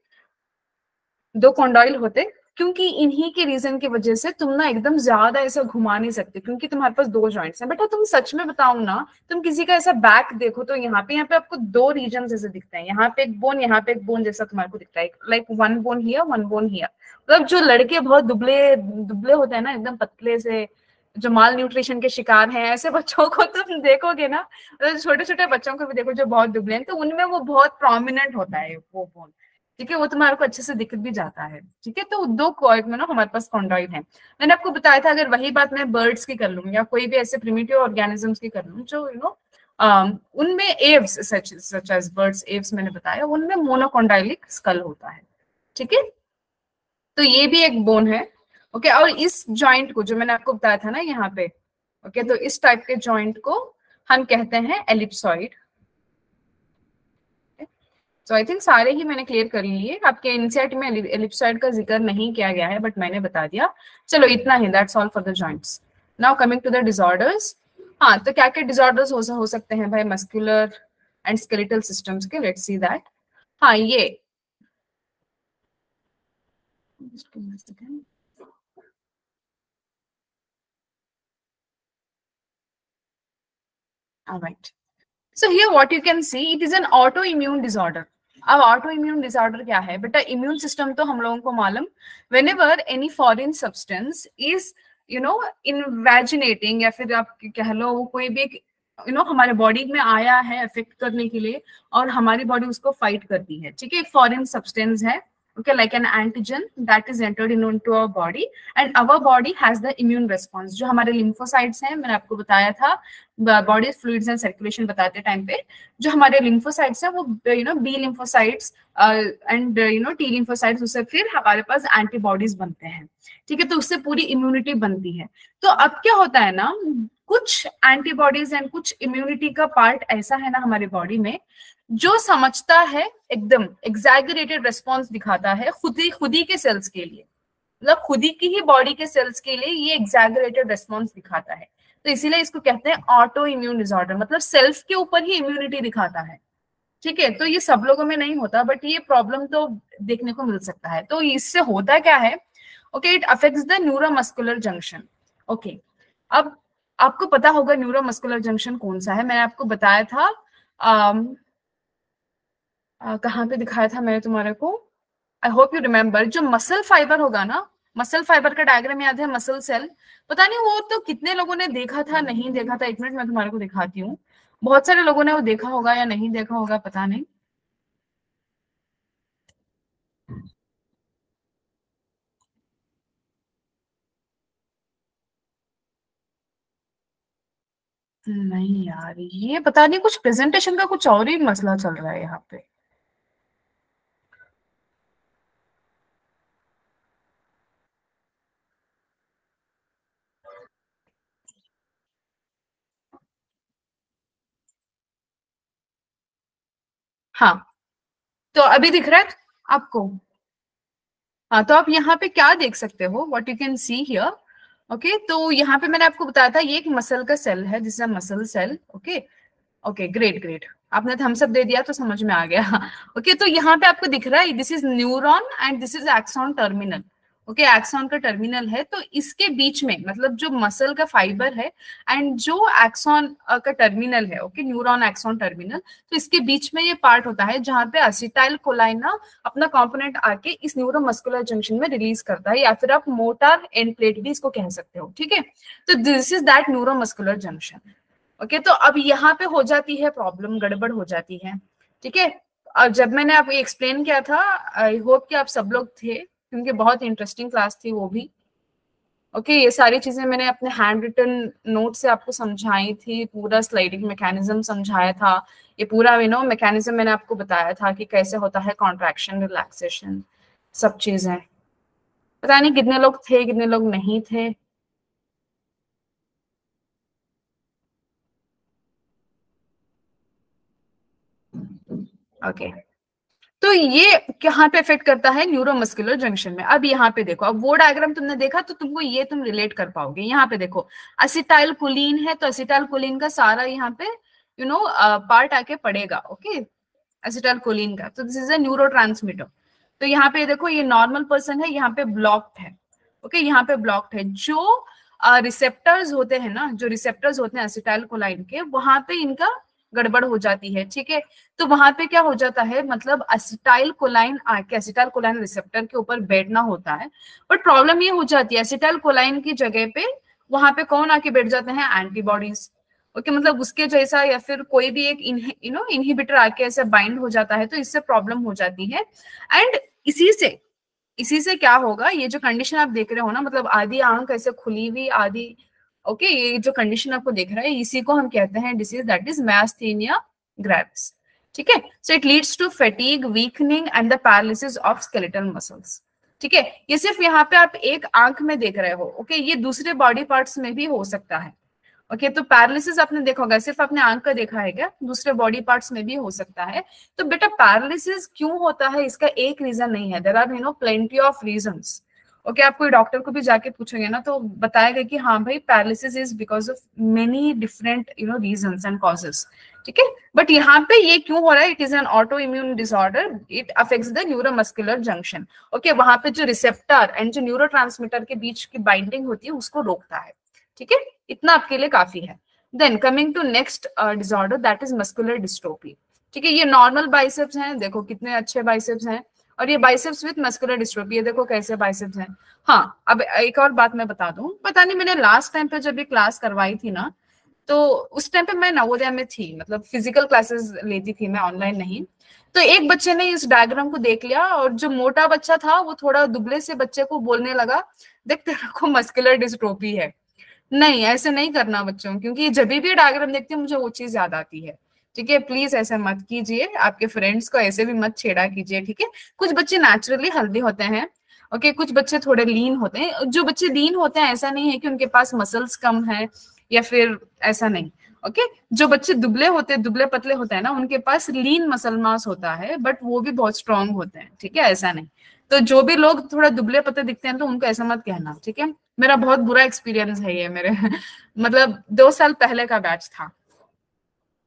दो कॉन्डॉइल होते, क्योंकि इन्हीं के रीजन की वजह से तुम ना एकदम ज्यादा ऐसा घुमा नहीं सकते, क्योंकि तुम्हारे पास दो जॉइंट्स हैं। बेटा तुम सच में बताऊं ना, तुम किसी का ऐसा बैक देखो तो यहाँ पे आपको दो रीजन जैसे दिखते हैं। यहाँ पे एक बोन, यहाँ पे एक बोन जैसा तुम्हारे को दिखता है, like one bone here, one bone here. मतलब जो लड़के बहुत दुबले दुबले होते हैं ना, एकदम पतले से, जो माल न्यूट्रिशन के शिकार हैं, ऐसे बच्चों को तुम देखोगे ना, छोटे छोटे बच्चों को भी देखो जो बहुत दुबले हैं, तो उनमें वो बहुत प्रोमिनेंट होता है वो बोन। ठीक है, वो तुम्हारे को अच्छे से दिख भी जाता है। ठीक है, तो दो कॉर्ड में ना हमारे पास कॉन्डॉइल है। मैंने आपको बताया था, अगर वही बात मैं बर्ड्स की कर लूँ या कोई भी ऐसे प्रिमिटिव ऑर्गेनिजम्स की कर लूँ, जो उनमें aves such as birds aves मैंने बताया, उनमें मोनोकॉन्डाइलिक स्कल होता है। ठीक है, तो ये भी एक बोन है। ओके, और इस जॉइंट को जो मैंने आपको बताया था ना यहाँ पे, ओके, तो इस टाइप के जॉइंट को हम कहते हैं एलिप्सॉइड। तो आई थिंक सारे ही मैंने क्लियर कर लिए। आपके एनसीईआरटी में एलिप्सॉइड का जिक्र नहीं किया गया है, बट मैंने बता दिया। चलो इतना ही, that's all for the joints. Now coming to the disorders. हाँ, तो क्या क्या डिसऑर्डर्स हो सकते हैं भाई मस्कुलर एंड स्केलेटल सिस्टम्स के? Let's see that. हाँ, ये alright. So here what you can see, it is an autoimmune disorder. अब ऑटो इम्यून डिसऑर्डर क्या है बेटा? इम्यून सिस्टम तो हम लोगों को मालूम, whenever any foreign substance is invaginating, या फिर आप कह लो कोई भी हमारे बॉडी में आया है अफेक्ट करने के लिए, और हमारी बॉडी उसको फाइट करती है। ठीक है, एक फॉरेन सब्सटेंस है, okay, like an antigen that is entered into our body, and our body has the immune response। जो हमारे lymphocytes हैं, मैंने आपको बताया था बॉडी फ्लूइड्स एंड सर्कुलेशन बताते टाइम पे, जो हमारे lymphocytes हैं वो B lymphocytes and T lymphocytes, उससे फिर हमारे पास एंटीबॉडीज बनते हैं। ठीक है, तो उससे पूरी इम्यूनिटी बनती है। तो अब क्या होता है ना, कुछ एंटीबॉडीज एंड कुछ इम्यूनिटी का पार्ट ऐसा है ना हमारे बॉडी में, जो समझता है एकदम एग्जैगरेटेड रेस्पॉन्स दिखाता है खुद ही के सेल्स के लिए, मतलब खुद ही की ही बॉडी के सेल्स के लिए ये एग्जैगरेटेड रेस्पॉन्स दिखाता है, तो इसीलिए इसको कहते हैं ऑटो इम्यून डिसऑर्डर, मतलब सेल्फ के ऊपर ही इम्यूनिटी दिखाता है। ठीक है, तो ये सब लोगों में नहीं होता, बट ये प्रॉब्लम तो देखने को मिल सकता है। तो इससे होता क्या है, okay, it affects the neuromuscular junction. Okay, अब आपको पता होगा न्यूरोमस्कुलर जंक्शन कौन सा है, मैंने आपको बताया था, कहाँ पे दिखाया था मैंने तुम्हारे को, आई होप यू रिमेम्बर, जो मसल फाइबर होगा ना, मसल फाइबर का डायग्राम याद है, मसल सेल, पता नहीं वो तो कितने लोगों ने देखा था नहीं देखा था, एक मिनट मैं तुम्हारे को दिखाती हूँ, बहुत सारे लोगों ने वो देखा होगा या नहीं देखा होगा पता नहीं। नहीं यार, ये पता नहीं कुछ प्रेजेंटेशन का कुछ और ही मसला चल रहा है यहाँ पे। हाँ, तो अभी दिख रहा है आपको? हाँ, तो आप यहाँ पे क्या देख सकते हो, what you can see here. Okay, तो यहाँ पे मैंने आपको बताया था ये एक मसल का सेल है, this is a muscle cell. Okay, okay, great great, आपने थम्स अप दे दिया तो समझ में आ गया। ओके, तो यहाँ पे आपको दिख रहा है this is neuron and this is axon terminal. Okay, axon का टर्मिनल है, तो इसके बीच में मतलब जो मसल का फाइबर है एंड जो एक्सॉन का टर्मिनल है, ओके, न्यूरॉन एक्सॉन टर्मिनल, तो इसके बीच में ये पार्ट होता है जहां पे असिटाइल कोलाइन ना अपना कंपोनेंट आके इस न्यूरोमस्कुलर जंक्शन में रिलीज करता है, या फिर आप मोटार एंड प्लेट भी इसको कह सकते हो। ठीक है, तो this is that neuromuscular junction. Okay, तो अब यहाँ पे हो जाती है प्रॉब्लम, गड़बड़ हो जाती है। ठीक है, और जब मैंने आपको एक्सप्लेन किया था, आई होप कि आप सब लोग थे, क्योंकि बहुत इंटरेस्टिंग क्लास थी वो भी। ओके, ये सारी चीजें मैंने अपने हैंड रिटन नोट से आपको समझाई थी, पूरा स्लाइडिंग मैकेनिज्म समझाया था, ये पूरा मैकेनिज्म मैंने आपको बताया था कि कैसे होता है कॉन्ट्रैक्शन, रिलैक्सेशन, सब चीजें। पता नहीं कितने लोग थे कितने लोग नहीं थे। ओके, तो ये कहाँ पे इफेक्ट करता है, न्यूरोमस्कुलर जंक्शन में। अब यहाँ पे देखो, अब वो डायग्राम तुमने देखा तो तुमको ये तुम रिलेट कर पाओगे। यहाँ पे देखो असिटाइल कोलिन है, तो असिटाइल कोलिन का सारा यहाँ पे पार्ट आके पड़ेगा। ओके, असिटाइल कोलिन का, तो दिस इज अ न्यूरोट्रांसमीटर। तो यहाँ पे देखो ये नॉर्मल पर्सन है, यहाँ पे ब्लॉक्ड है। ओके, यहाँ पे ब्लॉक्ड है। जो रिसेप्टर्स होते हैं ना, जो रिसेप्टर्स होते हैं असिटाइल कोलाइन के, वहां पे इनका गड़बड़ हो जाती है। ठीक है, तो वहां पे क्या हो जाता है, मतलब असिटाइल कोलाइन आके असिटाइल कोलाइन रिसेप्टर के ऊपर बैठना होता है, बट प्रॉब्लम ये हो जाती है असिटाइल कोलाइन की जगह पे वहां पे कौन आके बैठ जाते हैं, एंटीबॉडीज। ओके, मतलब उसके जैसा या फिर कोई भी एक इनहिबिटर आके ऐसे बाइंड हो जाता है, तो इससे प्रॉब्लम हो जाती है। एंड इसी से क्या होगा, ये जो कंडीशन आप देख रहे हो ना, मतलब आधी आंख ऐसे खुली हुई आधी, ओके, ये जो कंडीशन आपको देख रहा है इसी को हम कहते हैं disease, that is myasthenia gravis. ठीक है, so it leads to fatigue, weakening and the paralysis of skeletal muscles. ठीक है, ये सिर्फ यहाँ पे आप एक आंख में देख रहे हो। ओके, ये दूसरे बॉडी पार्ट्स में भी हो सकता है। ओके, तो पैरालिसिस आपने देखा होगा, सिर्फ आपने आंख का देखा है क्या, दूसरे बॉडी पार्ट्स में भी हो सकता है। तो बेटा पैरालिसिस क्यों होता है, इसका एक रीजन नहीं है, there are plenty of reasons. Okay, आप कोई डॉक्टर को भी जाके पूछोगे ना तो बताएगा कि हाँ भाई paralysis is because of many different reasons and causes. ठीक है, बट यहाँ पे ये क्यों हो रहा है, it is an auto immune disorder, it affects the neuromuscular junction. Okay, वहां पे जो रिसेप्टर एंड जो न्यूरोट्रांसमीटर के बीच की बाइंडिंग होती है उसको रोकता है। ठीक है, इतना आपके लिए काफी है। Then coming to next disorder, that is muscular dystrophy. ठीक है, ये नॉर्मल बाइसेप्स हैं, देखो कितने अच्छे बाइसेप्स हैं, और ये बाइसेप्स विद मस्कुलर डिस्ट्रोफी, ये देखो कैसे बाइसेप्स हैं। हाँ, अब एक और बात मैं बता दूं, पता नहीं मैंने लास्ट टाइम पे जब ये क्लास करवाई थी ना, तो उस टाइम पे मैं नवोदय में थी, मतलब फिजिकल क्लासेस लेती थी मैं, ऑनलाइन नहीं। तो एक बच्चे ने इस डायग्राम को देख लिया, और जो मोटा बच्चा था वो थोड़ा दुबले से बच्चे को बोलने लगा, देख तेरे को मस्कुलर डिस्ट्रोफी है। नहीं, ऐसे नहीं करना बच्चों, क्योंकि जब भी डायग्राम देखती हूँ मुझे वो चीज याद आती है। ठीक है, प्लीज ऐसा मत कीजिए, आपके फ्रेंड्स को ऐसे भी मत छेड़ा कीजिए। ठीक है, कुछ बच्चे नेचुरली हेल्दी होते हैं। ओके, कुछ बच्चे थोड़े लीन होते हैं, जो बच्चे लीन होते हैं ऐसा नहीं है कि उनके पास मसल्स कम है या फिर ऐसा नहीं। ओके जो बच्चे दुबले होते हैं, दुबले पतले होते हैं ना, उनके पास लीन मसल मास होता है, बट वो भी बहुत स्ट्रांग होते हैं, ठीक है, ऐसा नहीं। तो जो भी लोग थोड़ा दुबले पतले दिखते हैं तो उनको ऐसा मत कहना, ठीक है। मेरा बहुत बुरा एक्सपीरियंस है ये मेरे मतलब 2 साल पहले का बैच था।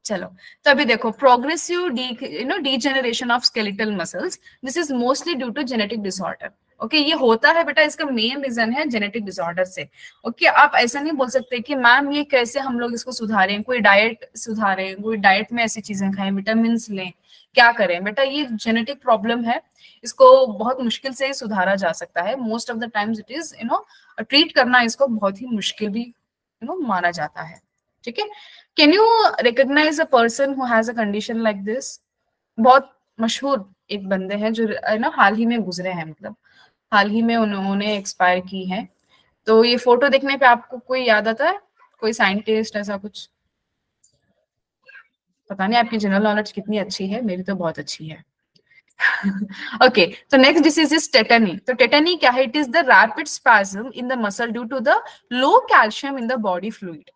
चलो, तो अभी देखो, progressive degeneration of skeletal muscles, this is mostly due to genetic disorder. Okay ये होता है बेटा, इसका मेन रीजन है जेनेटिक डिसऑर्डर से। ओके आप ऐसा नहीं बोल सकते कि मैम ये कैसे हम लोग इसको सुधारें, कोई डाइट सुधारें, कोई डाइट में ऐसी चीजें खाएं, विटामिन लें, क्या करें बेटा, ये जेनेटिक प्रॉब्लम है, इसको बहुत मुश्किल से ही सुधारा जा सकता है। Most of the times it is treat करना इसको बहुत ही मुश्किल भी माना जाता है, ठीक है। Can you recognize a person who has a condition like this? बहुत मशहूर एक बंदे हैं जो हाल ही में गुजरे हैं, मतलब हाल ही में उन्होंने एक्सपायर की है। तो ये फोटो देखने पे आपको कोई याद आता है, कोई साइंटिस्ट ऐसा कुछ? पता नहीं आपकी जनरल नॉलेज कितनी अच्छी है, मेरी तो बहुत अच्छी है। ओके तो नेक्स्ट डिसीज इज टेटनी। तो टेटनी क्या है? It is the rapid spasm in the muscle due to the low calcium in the body fluid,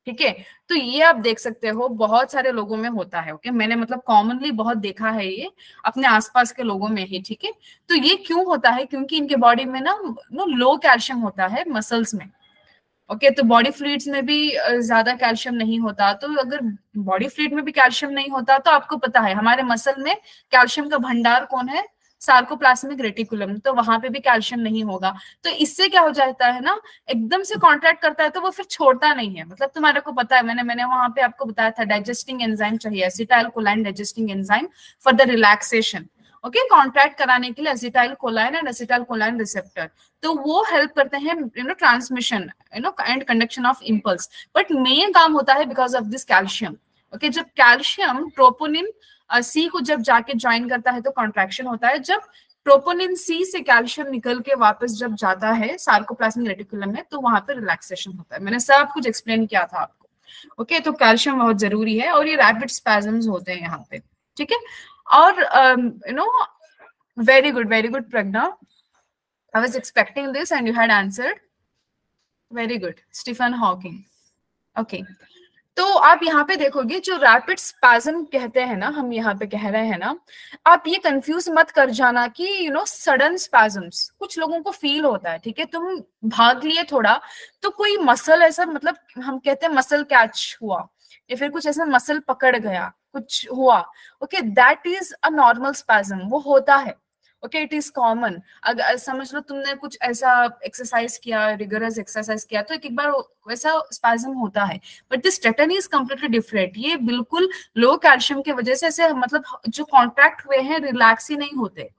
ठीक है। तो ये आप देख सकते हो बहुत सारे लोगों में होता है, ओके मैंने मतलब कॉमनली बहुत देखा है ये अपने आसपास के लोगों में ही, ठीक है। तो ये क्यों होता है? क्योंकि इनके बॉडी में ना लो कैल्शियम होता है मसल्स में, ओके तो बॉडी फ्लूइड्स में भी ज्यादा कैल्शियम नहीं होता। तो अगर बॉडी फ्लूइड में भी कैल्शियम नहीं होता तो आपको पता है हमारे मसल में कैल्शियम का भंडार कौन है? सार्कोप्लाज्मिक रेटिकुलम, तो वहां पे भी कैल्शियम नहीं होगा। तो इससे क्या हो जाता है ना, एकदम से कॉन्ट्रैक्ट करता है तो वो फिर छोड़ता नहीं है। मतलब तुम्हारे को पता है, मैंने वहां पे आपको बताया था डाइजेस्टिंग एंजाइम चाहिए, acetyl कोलाइन digesting enzyme for the relaxation, okay contract कराने के लिए एसिटाइल कोलाइन एंड एसिटाइल कोलाइन रिसेप्टर, तो वो हेल्प करते हैं transmission and conduction of impulse. But main काम होता है because of this calcium, okay जब कैल्शियम ट्रोपोनिन सी को जब जाके ज्वाइन करता है तो कॉन्ट्रैक्शन होता है। जब ट्रोपोनिन सी से कैल्शियम निकल के वापस जब जाता है सार्कोप्लाज्मिक रेटिकुलम में तो वहां पर रिलैक्सेशन होता है। मैंने सब कुछ एक्सप्लेन किया था आपको, ओके तो कैल्शियम बहुत जरूरी है और ये रैपिड स्पैज्म्स होते हैं यहाँ पे, ठीक है। और very good Pragya, I was expecting this and you had answered, very good. Stephen Hawking, okay तो आप यहाँ पे देखोगे जो रैपिड स्पैज्म कहते हैं ना, हम यहाँ पे कह रहे हैं ना, आप ये कंफ्यूज मत कर जाना कि सडन स्पैज्म्स कुछ लोगों को फील होता है, ठीक है। तुम भाग लिए थोड़ा तो कोई मसल ऐसा, मतलब हम कहते हैं मसल कैच हुआ या फिर कुछ ऐसा मसल पकड़ गया, कुछ हुआ, okay that is a normal spasm, वो होता है, ओके इट इज कॉमन। अगर समझ लो तुमने कुछ ऐसा एक्सरसाइज किया, रिगरस एक्सरसाइज किया तो एक बार वैसा स्पैज्म होता है। But this tetani is completely different, ये बिल्कुल लो कैल्शियम की वजह से ऐसे मतलब जो कॉन्ट्रैक्ट हुए हैं रिलैक्स ही नहीं होते,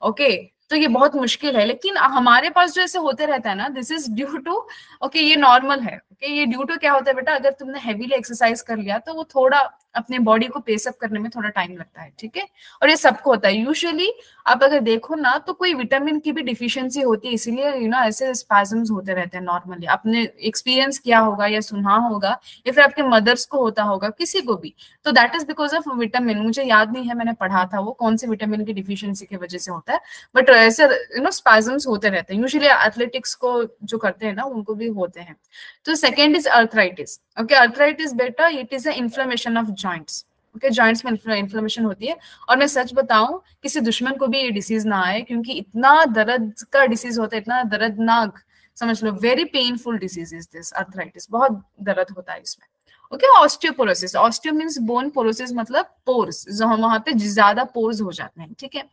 ओके तो ये बहुत मुश्किल है। लेकिन हमारे पास जो ऐसे होते रहता है ना, this is due to, okay ये नॉर्मल है, ओके ये ड्यू टू क्या होता है बेटा, अगर तुमने हैवीली एक्सरसाइज कर लिया तो वो थोड़ा अपने बॉडी को पेसअप करने में थोड़ा टाइम लगता है, ठीक है। और ये सबको होता है यूजुअली, आप अगर देखो ना तो कोई विटामिन की भी डिफिशियंसी होती है, इसीलिए ऐसे स्पैज्म्स होते रहते हैं नॉर्मली। आपने एक्सपीरियंस किया होगा या सुना होगा या फिर आपके मदर्स को होता होगा, किसी को भी, तो that is because of vitamin. मुझे याद नहीं है मैंने पढ़ा था वो कौन से विटामिन की डिफिशियंसी की वजह से होता है, बट ऐसे स्पैज्म्स होते रहते हैं। यूजुअली एथलेटिक्स को जो करते हैं ना उनको भी होते हैं। तो second is arthritis, okay arthritis बेटा it is a inflammation of joints, okay joints में इन्फ्लेमेशन होती है। और मैं सच बताऊं, किसी दुश्मन को भी ये डिसीज ना आए, क्योंकि इतना दर्द का डिसीज होता है, इतना दर्दनाक, समझ लो very painful disease is this arthritis, बहुत दर्द होता है इसमें, okay. Osteoporosis, osteo means bone, porosis मतलब पोर्स, जो हम वहां पे ज्यादा पोर्स हो जाते हैं, ठीक है।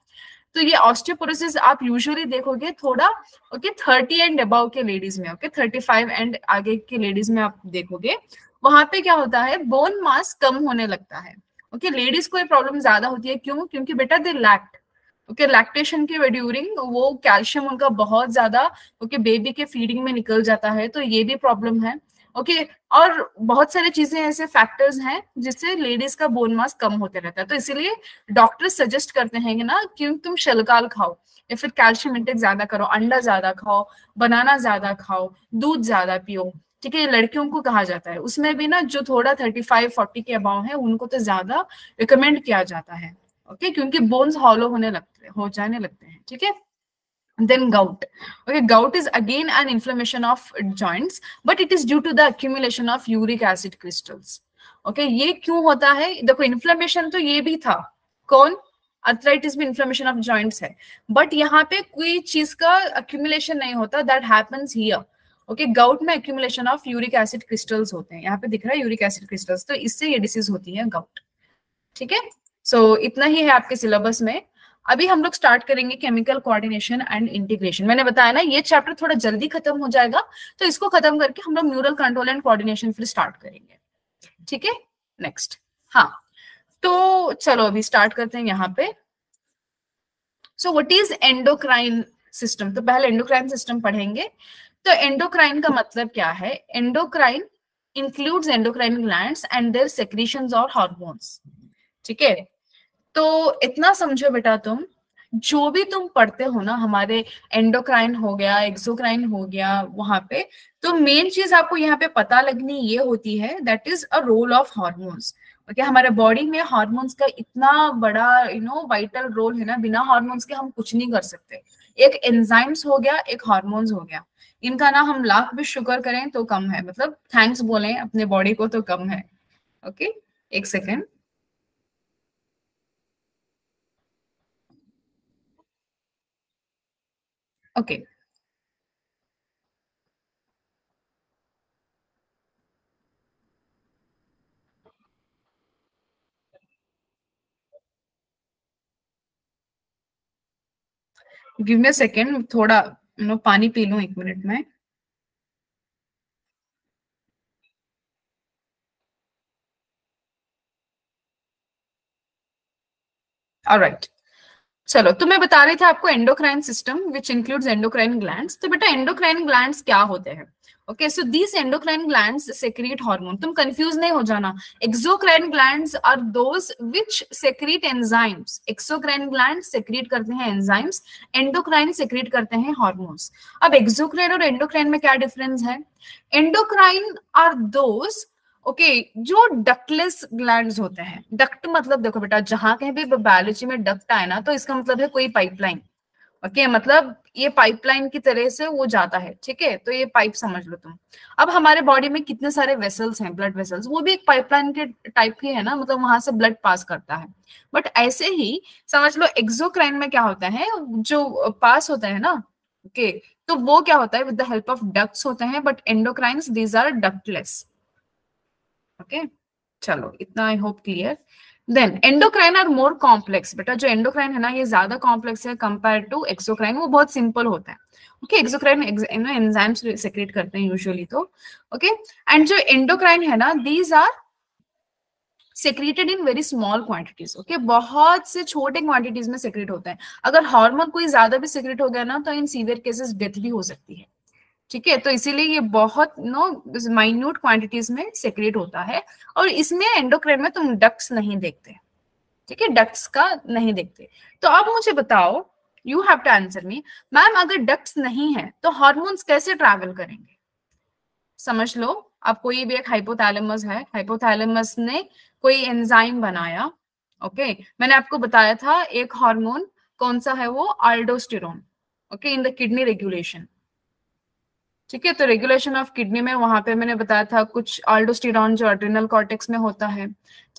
तो ये ऑस्टियोपोरोसिस आप यूजुअली देखोगे थोड़ा, ओके 30 एंड अबव के लेडीज में, ओके 35 एंड आगे के लेडीज में आप देखोगे वहां पे क्या होता है, बोन मास कम होने लगता है, ओके लेडीज को ये प्रॉब्लम ज्यादा होती है। क्यों? क्योंकि बेटा दे लैक्ट, ओके लैक्टेशन के ड्यूरिंग वो कैल्शियम उनका बहुत ज्यादा, ओके बेबी के फीडिंग में निकल जाता है, तो ये भी प्रॉब्लम है, ओके और बहुत सारी चीजें ऐसे फैक्टर्स हैं जिससे लेडीज का बोन मास कम होते रहता है। तो इसीलिए डॉक्टर सजेस्ट करते हैं कि ना कि तुम शलकाल खाओ या फिर कैल्शियम इंटेक ज्यादा करो, अंडा ज्यादा खाओ, बनाना ज्यादा खाओ, दूध ज्यादा पियो, ठीक है। लड़कियों को कहा जाता है, उसमें भी ना जो थोड़ा 35-40 के अबाव है उनको तो ज्यादा रिकमेंड किया जाता है, ओके क्योंकि बोन्स हॉलो हो जाने लगते हैं, ठीक है। Then gout, okay gout is again an inflammation of joints, but it is due to the accumulation of uric acid crystals, okay ये क्यों होता है? देखो इन्फ्लेमेशन तो ये भी था, कौन, अर्थराइटिस भी इन्फ्लेमेशन ऑफ जॉइंट्स है, बट यहाँ पे कोई चीज का अक्यूमुलेशन नहीं होता, that happens here. Okay gout में accumulation of uric acid crystals होते हैं, यहाँ पे दिख रहा है यूरिक एसिड क्रिस्टल्स, तो इससे ये डिसीज होती है गाउट। ठीक है, सो इतना ही है आपके सिलेबस में। अभी हम लोग स्टार्ट करेंगे केमिकल कोऑर्डिनेशन एंड इंटीग्रेशन। मैंने बताया ना ये चैप्टर थोड़ा जल्दी खत्म हो जाएगा, तो इसको खत्म करके हम लोग न्यूरल कंट्रोल एंड कोऑर्डिनेशन फिर स्टार्ट करेंगे। ठीक है, नेक्स्ट। हाँ तो चलो अभी स्टार्ट करते हैं यहाँ पे। So what is endocrine system? तो पहले एंडोक्राइन सिस्टम पढ़ेंगे। तो एंडोक्राइन का मतलब क्या है? Endocrine includes endocrine glands and their secretions और हार्मोन्स। ठीक है, तो इतना समझो बेटा, तुम जो भी तुम पढ़ते हो ना, हमारे एंडोक्राइन हो गया, एक्सोक्राइन हो गया, वहां पे तो मेन चीज आपको यहाँ पे पता लगनी ये होती है, that is a role of hormones. Okay, हमारे बॉडी में हार्मोन्स का इतना बड़ा वाइटल रोल है ना, बिना हार्मोन्स के हम कुछ नहीं कर सकते। एक एंजाइम्स हो गया, एक हार्मोन्स हो गया, इनका ना हम लाख भी शुक्र करें तो कम है, मतलब थैंक्स बोलें अपने बॉडी को तो कम है। ओके एक second. Okay give me second, थोड़ा पानी पी लूं, 1 मिनट में। ऑलराइट, चलो तो मैं बता रही थी आपको endocrine system which includes endocrine glands. तो बेटा एंडोक्राइन ग्लैंड्स क्या होते हैं? Okay so these endocrine glands secrete hormone. तुम कंफ्यूज नहीं हो जाना, exocrine glands are those which secrete enzymes. Exocrine glands secrete करते हैं एंजाइम्स, एंडोक्राइन सेक्रेट करते हैं हार्मोन्स। अब एक्सोक्राइन और एंडोक्राइन में क्या डिफरेंस है? एंडोक्राइन आर दोज ओके जो डक्टलेस ग्लैंड्स होते हैं। डक्ट मतलब देखो बेटा, जहां कहीं भी बायोलॉजी में डक्ट आए ना, तो इसका मतलब है कोई पाइपलाइन। ओके मतलब ये पाइपलाइन की तरह से वो जाता है। ठीक है, तो ये पाइप समझ लो तुम। अब हमारे बॉडी में कितने सारे वेसल्स हैं, ब्लड वेसल्स, वो भी एक पाइपलाइन के टाइप ही है ना, मतलब वहां से ब्लड पास करता है। बट ऐसे ही समझ लो एक्सोक्राइन में क्या होता है, जो पास होता है ना, ओके तो वो क्या होता है, with the help of ducts होते हैं, but endocrines these are ductless. Okay चलो इतना I hope clear. Then endocrine are more complex. बेटा जो एंडोक्राइन है ना, ये ज्यादा कॉम्प्लेक्स है कंपेयर टू एक्सोक्राइन, वो बहुत सिंपल होता है। ओके एक्सोक्राइन एंजाइम्स सेक्रेट करते हैं यूजुअली तो। ओके एंड जो एंडोक्राइन है ना, these are secreted in very small quantities. Okay बहुत से छोटे क्वांटिटीज में सेक्रेट होता है। अगर हार्मोन कोई ज्यादा भी सेक्रेट हो गया ना, तो इन सीवियर केसेस डेथ भी हो सकती है। ठीक है, तो इसीलिए ये बहुत माइन्यूट क्वांटिटीज में सेक्रेट होता है। और इसमें एंडोक्राइन में तुम डक्ट्स नहीं देखते। ठीक है, डक्ट्स का नहीं देखते। तो अब मुझे बताओ, you have to answer me, ma'am अगर डक्ट्स नहीं है तो हार्मोन्स कैसे ट्रैवल करेंगे? समझ लो, अब कोई भी एक हाइपोथैलेमस है, हाइपोथैलेमस ने कोई एंजाइम बनाया। ओके मैंने आपको बताया था एक हार्मोन कौन सा है, वो अल्डोस्टेरोन। Okay in the kidney regulation. ठीक है, तो रेगुलेशन ऑफ किडनी में वहां पे मैंने बताया था कुछ अल्डोस्टेरॉन जो एड्रिनल कॉर्टेक्स में होता है।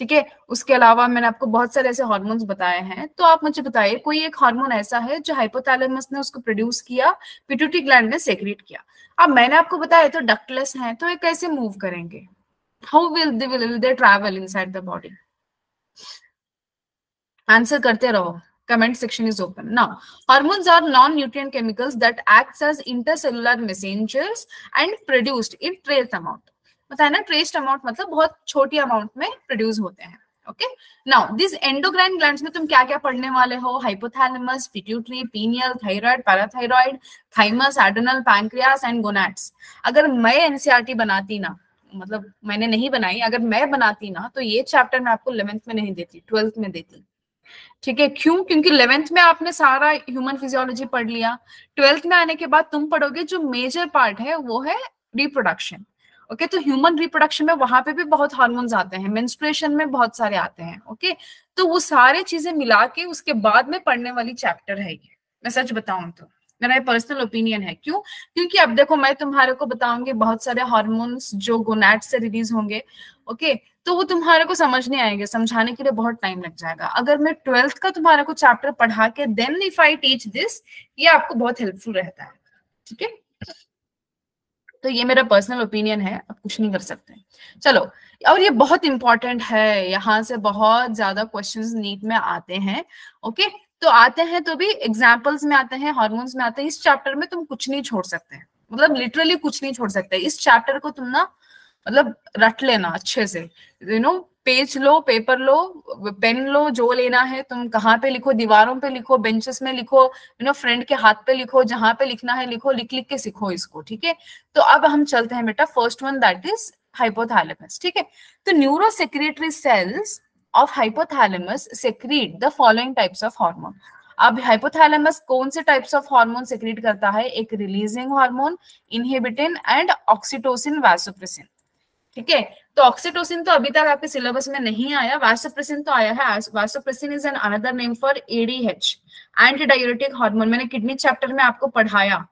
ठीक है, उसके अलावा मैंने आपको बहुत सारे ऐसे हार्मोन्स बताए हैं। तो आप मुझे बताइए कोई एक हार्मोन ऐसा है जो हाइपोथैलेमस ने उसको प्रोड्यूस किया, पिट्यूटरी ग्लैंड ने सेक्रेट किया। अब मैंने आपको बताया तो डक्टलेस है, तो ये कैसे मूव करेंगे? How will they travel inside the body? Answer करते रहो, comment section is open now. Hormones are non-nutrient chemicals that acts as intercellular messengers and produced in trace amount. बताया ना, ट्रेस्ड अमाउंट मतलब बहुत छोटी अमाउंट में produce होते हैं। Okay now this endocrine glands में तुम क्या क्या पढ़ने वाले हो? Hypothalamus, pituitary, pineal, thyroid, parathyroid, thymus, adrenal, pancreas and gonads. अगर मैं एनसीईआरटी बनाती ना, मतलब मैंने नहीं बनाई, अगर मैं बनाती ना, तो ये चैप्टर मैं आपको 11th में नहीं देती, 12th में देती। ठीक है, क्यों? क्योंकि 11th में आपने सारा ह्यूमन फिजियोलॉजी पढ़ लिया, 12th में आने के बाद तुम पढ़ोगे जो मेजर पार्ट है वो है रिप्रोडक्शन। ओके तो ह्यूमन रिप्रोडक्शन में वहां पे भी बहुत हार्मोन्स आते हैं, मेंस्ट्रुएशन में बहुत सारे आते हैं। ओके तो वो सारे चीजें मिला के उसके बाद में पढ़ने वाली चैप्टर है ये, मैं सच बताऊं तो। मेरा पर्सनल ओपिनियन है। क्यों? क्योंकि अब देखो मैं तुम्हारे को बताऊंगी बहुत सारे हार्मोन्स जो गोनैड से रिलीज होंगे, ओके, तो वो तुम्हारे को समझ नहीं आएंगे, समझाने के लिए बहुत टाइम लग जाएगा। अगर मैं 12th का तुम्हारे को चैप्टर पढ़ा के then if I teach this, ये आपको बहुत हेल्पफुल रहता है, ठीक है। तो ये मेरा पर्सनल ओपिनियन है, आप कुछ नहीं कर सकते। चलो, और ये बहुत इंपॉर्टेंट है, यहाँ से बहुत ज्यादा क्वेश्चंस नीट में आते हैं, ओके। तो आते हैं तो भी एग्जाम्पल्स में आते हैं, हार्मोन्स में आते हैं। इस चैप्टर में तुम कुछ नहीं छोड़ सकते, मतलब लिटरली कुछ नहीं छोड़ सकते। इस चैप्टर को तुम ना मतलब रट लेना अच्छे से, पेज लो, पेपर लो, पेन लो, जो लेना है तुम कहाँ पे लिखो, दीवारों पे लिखो, बेंचेस में लिखो, फ्रेंड के हाथ पे लिखो, जहां पे लिखना है लिखो, लिख लिख के सीखो इसको, ठीक है। तो अब हम चलते हैं बेटा, first one that is hypothalamus, ठीक है। तो neuro secretory cells of hypothalamus secrete the following types of hormone. अब हाइपोथैलेमस कौन से टाइप्स ऑफ हार्मोन सेक्रीट करता है? एक releasing hormone, inhibiting and oxytocin, vasopressin, ठीक है। तो ऑक्सीटोसिन तो अभी तक आपके सिलेबस में नहीं आया, वैसोप्रेसिन तो आया है। Vasopressin is an another name for ADH, anti diuretic hormone. मैंने किडनी चैप्टर में आपको पढ़ाया,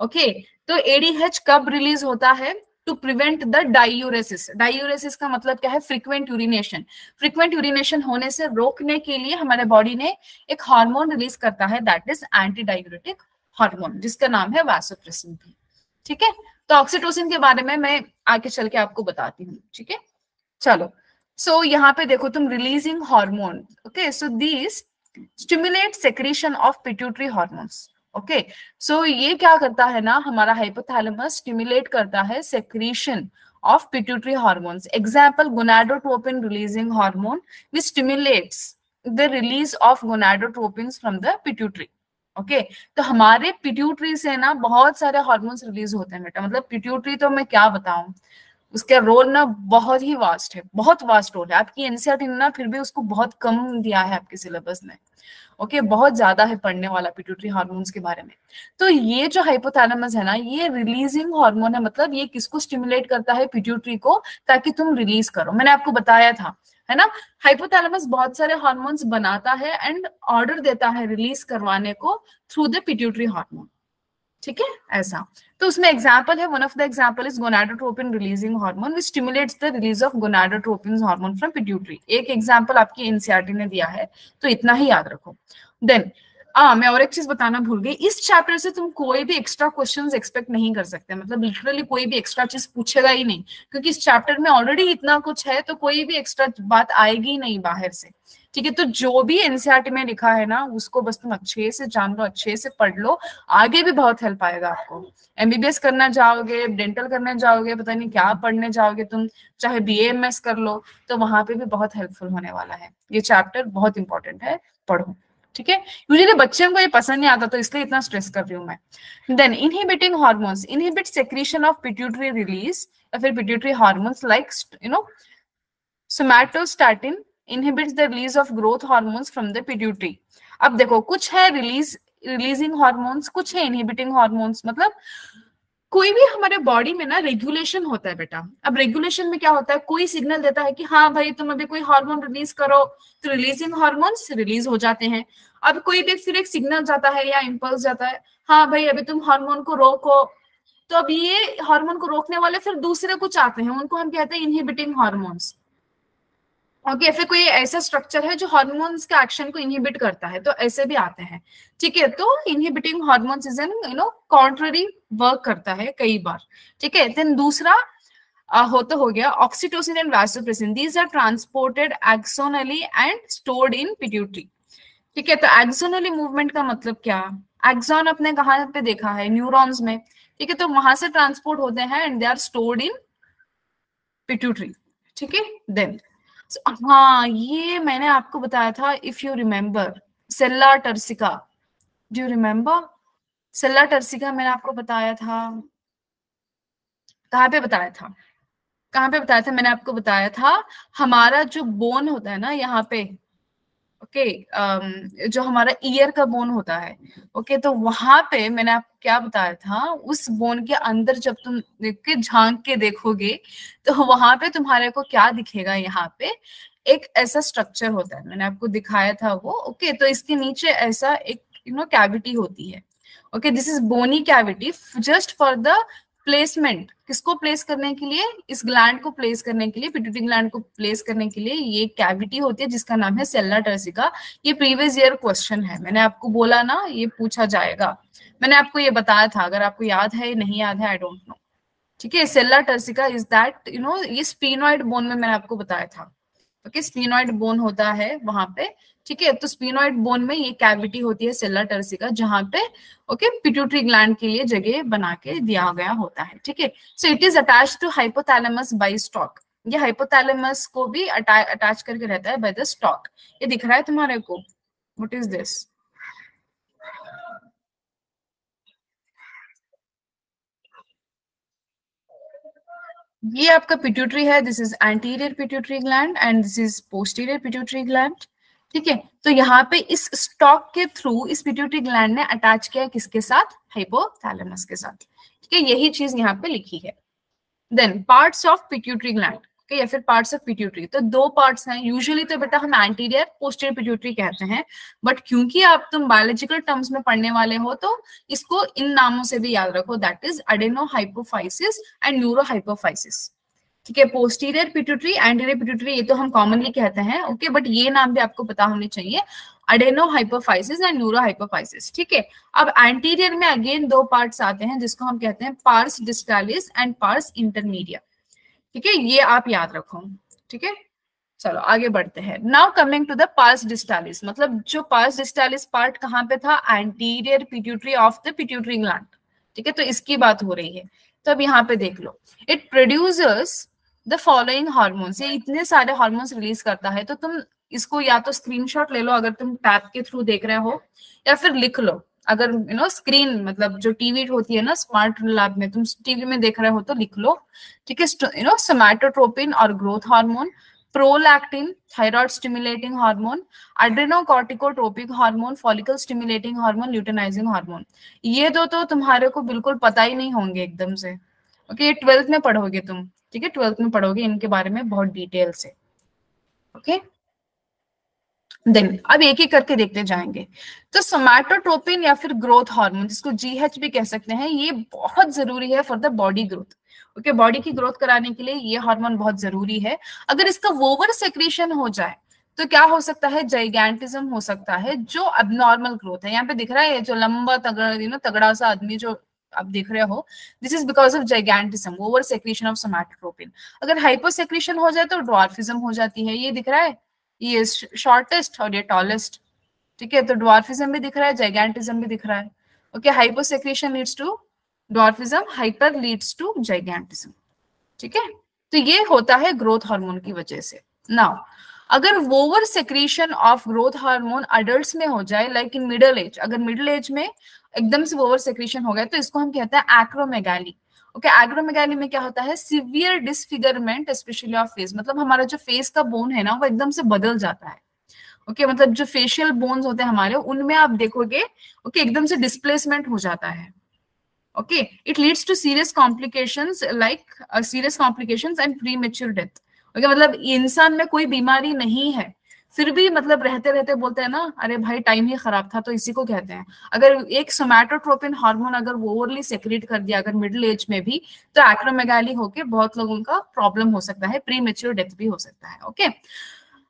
ओके। तो एडीएच कब रिलीज होता है? To prevent the diuresis. Diuresis का मतलब क्या है? Frequent urination. फ्रीक्वेंट यूरिनेशन होने से रोकने के लिए हमारे बॉडी ने एक हार्मोन रिलीज करता है, that is anti diuretic hormone, जिसका नाम है वैसोप्रेसिन भी, ठीक है। तो ऑक्सीटोसिन के बारे में मैं आगे चल के आपको बताती हूँ, ठीक है। चलो, सो यहाँ पे देखो तुम, releasing hormone, okay, so these stimulate secretion of pituitary hormones, okay. So ये क्या करता है ना, हमारा हाइपोथैलेमस स्टिमुलेट करता है secretion of pituitary hormones. Example, gonadotropin releasing hormone which stimulates the release of gonadotropin from the pituitary, okay. तो हमारे पिट्यूटरी से ना बहुत सारे हार्मोन्स रिलीज होते हैं बेटा, मतलब पिट्यूटरी तो मैं क्या बताऊं, उसका रोल ना बहुत ही वास्ट है, बहुत वास्ट रोल है। आपकी एनसीईआरटी ने ना फिर भी उसको बहुत कम दिया है आपके सिलेबस में, ओके, बहुत ज्यादा है पढ़ने वाला पिट्यूटरी हार्मोन्स के बारे में। तो ये जो हाइपोथैलेमस है ना, ये रिलीजिंग हार्मोन है, मतलब ये किसको स्टिमुलेट करता है? पिट्यूटरी को, ताकि तुम रिलीज करो। मैंने आपको बताया था, है ना, हाइपोथैलेमस बहुत सारे हार्मोन्स बनाता है एंड ऑर्डर देता है रिलीज करवाने को थ्रू द पिट्यूटरी हार्मोन, ठीक है, ऐसा। तो उसमें एग्जांपल है, one of the example is gonadotropin releasing hormone which stimulates the release of gonadotropin hormone from pituitary. एक एग्जांपल आपकी एनसीईआरटी ने दिया है, तो इतना ही याद रखो। देन मैं और एक चीज बताना भूल गई, इस चैप्टर से तुम कोई भी एक्स्ट्रा क्वेश्चंस एक्सपेक्ट नहीं कर सकते, मतलब लिटरली कोई भी एक्स्ट्रा चीज पूछेगा ही नहीं, क्योंकि इस चैप्टर में ऑलरेडी इतना कुछ है, तो कोई भी एक्स्ट्रा बात आएगी ही नहीं बाहर से, ठीक है। तो जो भी एनसीईआरटी में लिखा है ना, उसको बस तुम अच्छे से जान लो, अच्छे से पढ़ लो, आगे भी बहुत हेल्प आएगा आपको। एमबीबीएस करना जाओगे, डेंटल करने जाओगे, पता नहीं क्या पढ़ने जाओगे तुम, चाहे बीएएमएस कर लो, तो वहां पे भी बहुत हेल्पफुल होने वाला है। ये चैप्टर बहुत इंपॉर्टेंट है, पढ़ो, ठीक है। यूजुअली बच्चों को ये पसंद नहीं आता, तो इसलिए इतना स्ट्रेस कर रही हूँ मैं। Then inhibiting hormones inhibit secretion of pituitary release, या फिर pituitary hormones like somatostatin inhibits the release of growth hormones from the pituitary। अब देखो, कुछ है रिलीजिंग हार्मोन्स, कुछ है इनहिबिटिंग हार्मोन्स। मतलब कोई भी हमारे बॉडी में ना रेगुलेशन होता है बेटा। अब रेगुलेशन में क्या होता है, कोई सिग्नल देता है कि हाँ भाई तुम अभी कोई हार्मोन रिलीज करो, तो रिलीजिंग हार्मोन्स रिलीज हो जाते हैं। अब कोई भी फिर एक सिग्नल जाता है या इम्पल्स जाता है, हाँ भाई अभी तुम हार्मोन को रोको, तो अब ये हार्मोन को रोकने वाले फिर दूसरे कुछ आते हैं, उनको हम कहते हैं इनहिबिटिंग हार्मोन्स, ओके। फिर कोई ऐसा स्ट्रक्चर है जो हार्मोन्स के एक्शन को इनहिबिट करता है, तो ऐसे भी आते हैं, ठीक है। तो inhibiting hormones is an contrary work करता है कई बार, ठीक है। देन दूसरा हो गया oxytocin and vasopressin, these are transported axonally and stored in pituitary, ठीक है। तो एक्सोनली मूवमेंट का मतलब क्या? एक्सॉन अपने कहाँ पे देखा है? न्यूरॉन्स में, ठीक है। तो वहां से ट्रांसपोर्ट होते हैं and they are stored in pituitary, ठीक है। देन हाँ, ये मैंने आपको बताया था, if you remember, sella turcica, do you remember? Sella turcica मैंने आपको बताया था, कहाँ पे बताया था, कहाँ पे बताया था? मैंने आपको बताया था, हमारा जो बोन होता है ना यहाँ पे, ओके, जो हमारा ईयर का बोन होता है, ओके, तो वहां पे मैंने आपको क्या बताया था, उस बोन के अंदर जब तुम झांक के देखोगे, तो वहां पे तुम्हारे को क्या दिखेगा? यहाँ पे एक ऐसा स्ट्रक्चर होता है, मैंने आपको दिखाया था वो, ओके। तो इसके नीचे ऐसा एक कैविटी होती है, okay, this is bony cavity just for the placement. किसको प्लेस करने के लिए? इस ग्लैंड को प्लेस करने के लिए, पिट्यूटरी ग्लैंड को प्लेस करने के लिए ये कैविटी होती है जिसका नाम है सेल्ला टर्सिका। ये प्रीवियस ईयर क्वेश्चन है, मैंने आपको बोला ना ये पूछा जाएगा, मैंने आपको ये बताया था, अगर आपको याद है नहीं याद है आई डोंट नो। ठीक है, सेल्ला टर्सिका इज दैट ये स्पीनोइड बोन में मैंने आपको बताया था। ओके, स्पीनोइड बोन होता है वहां पे। ठीक है, तो स्पीनोइड बोन में ये कैविटी होती है सेल्ला टर्सिका, जहां पे ओके पिट्यूटरी ग्लैंड के लिए जगह बना के दिया गया होता है। ठीक है, so it is attach to hypothalamus by stalk. ये हाइपोथैलेमस को भी अटैच करके रहता है बाय द स्टॉक। ये दिख रहा है तुम्हारे को? What is this? ये आपका पिट्यूटरी है, this is anterior pituitary gland and this is posterior pituitary gland. ठीक है, तो यहाँ पे इस स्टॉक के थ्रू इस पिट्यूटरी ग्लैंड ने अटैच किया किसके साथ? हाइपोथैलेमस के साथ। ठीक है, यही चीज यहाँ पे लिखी है। Then parts of pituitary gland, या फिर पार्ट्स ऑफ पिट्यूटरी, तो दो पार्ट्स हैं यूजुअली। तो बेटा हम एंटीरियर पोस्टीरियर पिट्यूटरी कहते हैं, बट क्योंकि आप तुम बायोलॉजिकल टर्म्स में पढ़ने वाले हो तो इसको इन नामों से भी याद रखो, that is adeno hypophysis and neuro hypophysis. ठीक है, पोस्टीरियर पिट्यूटरी, एंटीरियर पिट्यूटरी ये तो हम कॉमनली कहते हैं, ओके, बट ये नाम भी आपको पता होने चाहिए, अडेनो हाइपोफाइसिस एंड न्यूरो हाइपोफाइसिस। ठीक है, अब एंटीरियर में अगेन दो पार्ट्स आते हैं जिसको हम कहते हैं पार्स डिस्टालिस एंड पार्स इंटरमीडिया। ठीक है, ये आप याद रखो। ठीक है, चलो आगे बढ़ते हैं। Now coming to the pars distalis, मतलब जो पार्स डिस्टालिस पार्ट कहाँ पे था? Anterior pituitary of the pituitary gland. ठीक है, तो इसकी बात हो रही है। तो अब यहाँ पे देख लो, it producers the following hormones. ये इतने सारे हार्मोन्स रिलीज करता है, तो तुम इसको या तो स्क्रीनशॉट ले लो अगर तुम टैब के थ्रू देख रहे हो, या फिर लिख लो अगर स्क्रीन, मतलब जो टीवी होती है ना स्मार्ट लैब में, तुम टीवी में देख रहे हो तो लिख लो। ठीक है, सोमैटोट्रोपिन और growth hormone, prolactin thyroid stimulating hormone, adrenocorticotropic hormone, follicle stimulating hormone, luteinising hormone. ये दो तो तुम्हारे को बिल्कुल पता ही नहीं होंगे एकदम से। ओके, ये 12th में पढ़ोगे तुम। ठीक है, 12th में पढ़ोगे इनके बारे में बहुत डिटेल से। ओके, देन अब एक एक करके देखते जाएंगे। तो सोमैटोट्रोपिन या फिर ग्रोथ हार्मोन, जिसको जीएच भी कह सकते हैं, ये बहुत जरूरी है for the body growth. Okay, body की ग्रोथ कराने के लिए ये हार्मोन बहुत जरूरी है। अगर इसका ओवर सेक्रेशन हो जाए तो क्या हो सकता है? जाइगैंटिज्म हो सकता है, जो अबनॉर्मल ग्रोथ है। यहाँ पे दिख रहा है जो लंबा तगड़ा तगड़ा सा आदमी जो आप देख रहे हो, this is because of gigantism, over secretion of somatotropin. अगर हाइपोसेक्रेशन हो जाए तो ड्वार्फिज्म हो जाती है। ये दिख रहा है, ये शॉर्टेस्ट और ये टॉलेस्ट। ठीक है, तो ड्वार्फिज्म भी दिख रहा है, जाइगैंटिज्म भी दिख रहा है। Okay, hyposecretion leads to dwarfism, hyper leads to gigantism. ठीक है, तो ये होता है ग्रोथ हार्मोन की वजह से। नाउ अगर over secretion of growth hormone adults में हो जाए, लाइक इन मिडिल एज, अगर मिडिल एज में एकदम से ओवर सेक्रेशन हो गया तो इसको हम कहते हैं एक्रोमेगाली। ओके, एक्रोमेगाली में क्या होता है? Severe disfigurement specially of face, मतलब हमारा जो फेस का बोन है ना वो एकदम से बदल जाता है। ओके, मतलब जो फेशियल बोन्स होते हैं हमारे, उनमें आप देखोगे ओके एकदम से डिस्प्लेसमेंट हो जाता है। Okay, it leads to serious complications like serious complications and premature death. Okay, मतलब इंसान में कोई बीमारी नहीं है फिर भी मतलब रहते रहते बोलते हैं ना, अरे भाई टाइम ही खराब था, तो इसी को कहते हैं। अगर एक सोमैटोट्रोपिन हार्मोन अगर ओवरली सेक्रेट कर दिया अगर मिडिल एज में भी, तो एक्रोमेगाली होके बहुत लोगों का प्रॉब्लम हो सकता है, प्रीमेच्योर डेथ भी हो सकता है। Okay,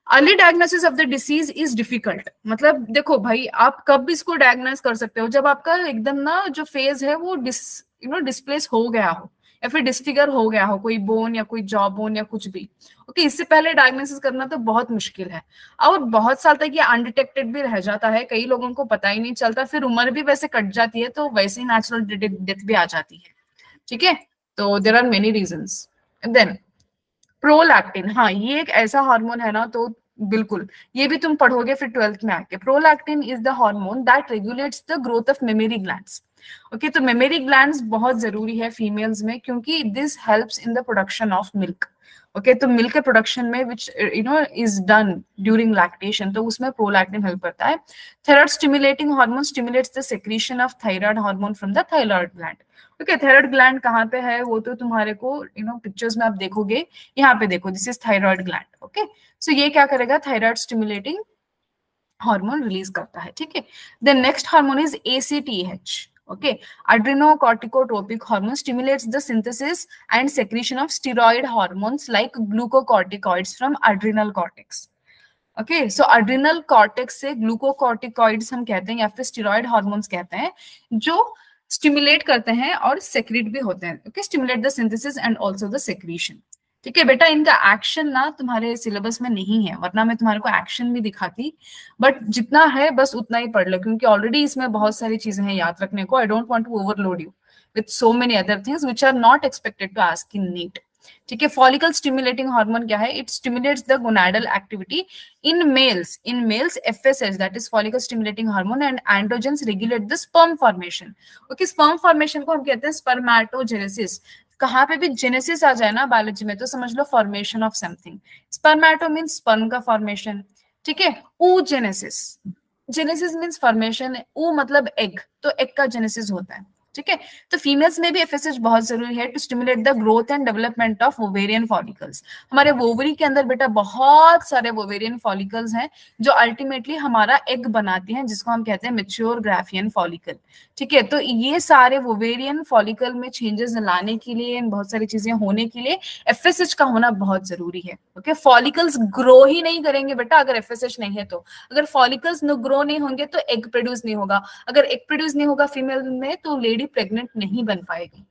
early diagnosis of the disease is difficult. मतलब देखो भाई, आप कब इसको डायग्नोस कर सकते हो? जब आपका एकदम ना जो फेज है वो डिस्प्लेस हो गया हो, या फिर डिस्फिगर हो गया हो, कोई बोन या कोई जॉ बोन या कुछ भी। ओके, इससे पहले डायग्नोसिस करना तो बहुत मुश्किल है, और बहुत साल तक ये अनडिटेक्टेड भी रह जाता है, कई लोगों को पता ही नहीं चलता, फिर उम्र भी वैसे कट जाती है, तो वैसे ही नेचुरल डेथ भी आ जाती है। ठीक है, तो there are many reasons. Then prolactin, हाँ ये एक ऐसा हार्मोन है ना, तो बिल्कुल ये भी तुम पढ़ोगे फिर 12th में आके। Prolactin is the hormone that regulates the growth of mammary glands. Okay, तो मेमोरी ग्लैंड्स बहुत जरूरी है फीमेल्स में, क्योंकि this helps in the production of milk. Okay, तो मिल्क के प्रोडक्शन में which is done during lactation, तो उसमें प्रोलैक्टिन हेल्प करता है। Thyroid stimulating hormone stimulates the secretion of thyroid hormone from the thyroid gland. Okay, thyroid gland कहाँ पे है वो तो तुम्हारे को पिक्चर्स में आप देखोगे, यहाँ पे देखो, this is thyroid gland. Okay, so ये क्या करेगा? थायराइड स्टिमुलेटिंग हार्मोन रिलीज करता है। ठीक है, then next hormone is ACTH। Okay, adrenocorticotropic hormone stimulates the synthesis and secretion of steroid hormones like glucocorticoids from adrenal cortex. Okay, so adrenal cortex से glucocorticoids हम कहते हैं या फिर स्टेरॉइड हार्मोन्स कहते हैं, जो स्टिमुलेट करते हैं और सेक्रेट भी होते हैं. Okay, stimulate the synthesis and also the secretion. ठीक है बेटा, इनका एक्शन ना तुम्हारे सिलेबस में नहीं है, वरना मैं तुम्हारे को एक्शन भी दिखाती, बट जितना है बस उतना ही पढ़ लो, क्योंकि ऑलरेडी इसमें बहुत सारी चीजें हैं याद रखने को. I don't want to overload you with so many other things which are not expected to ask in NEET. ठीक है, फॉलिकल स्टिमुलेटिंग हार्मोन क्या है? It stimulates the gonadal activity in males FSH, that is follicle stimulating hormone, and androgens regulate the sperm formation. Okay, sperm formation को हम कहते हैं spermatogenesis. कहाँ पे भी जेनेसिस आ जाए ना बायोलॉजी में तो समझ लो formation of something. स्पर्मेटो means sperm का फॉर्मेशन. ठीक है, oogenesis, जेनेसिस मीन्स फॉर्मेशन, ऊ मतलब एग, तो एग का जेनेसिस होता है. ठीक है, तो फीमेल्स में भी एफएसएच बहुत जरूरी है to stimulate the growth and development of ovarian follicles. हमारे ओवरी के अंदर बेटा बहुत सारे ओवेरियन फॉलिकल्स हैं जो अल्टीमेटली हमारा एग बनाती हैं, जिसको हम कहते हैं मैच्योर ग्राफियन फॉलिकल. ठीक है, तो ये सारे ओवेरियन फॉलिकल में चेंजेस लाने के लिए, बहुत सारी चीजें होने के लिए एफएसएच का होना बहुत जरूरी है. ओके, फॉलिकल्स ग्रो ही नहीं करेंगे बेटा अगर एफएसएच नहीं है तो. अगर फॉलिकल्स ग्रो नहीं होंगे तो एग प्रोड्यूस नहीं होगा. अगर एग प्रोड्यूस नहीं होगा फीमेल में तो लेडी प्रेग्नेंट नहीं बन पाएगी.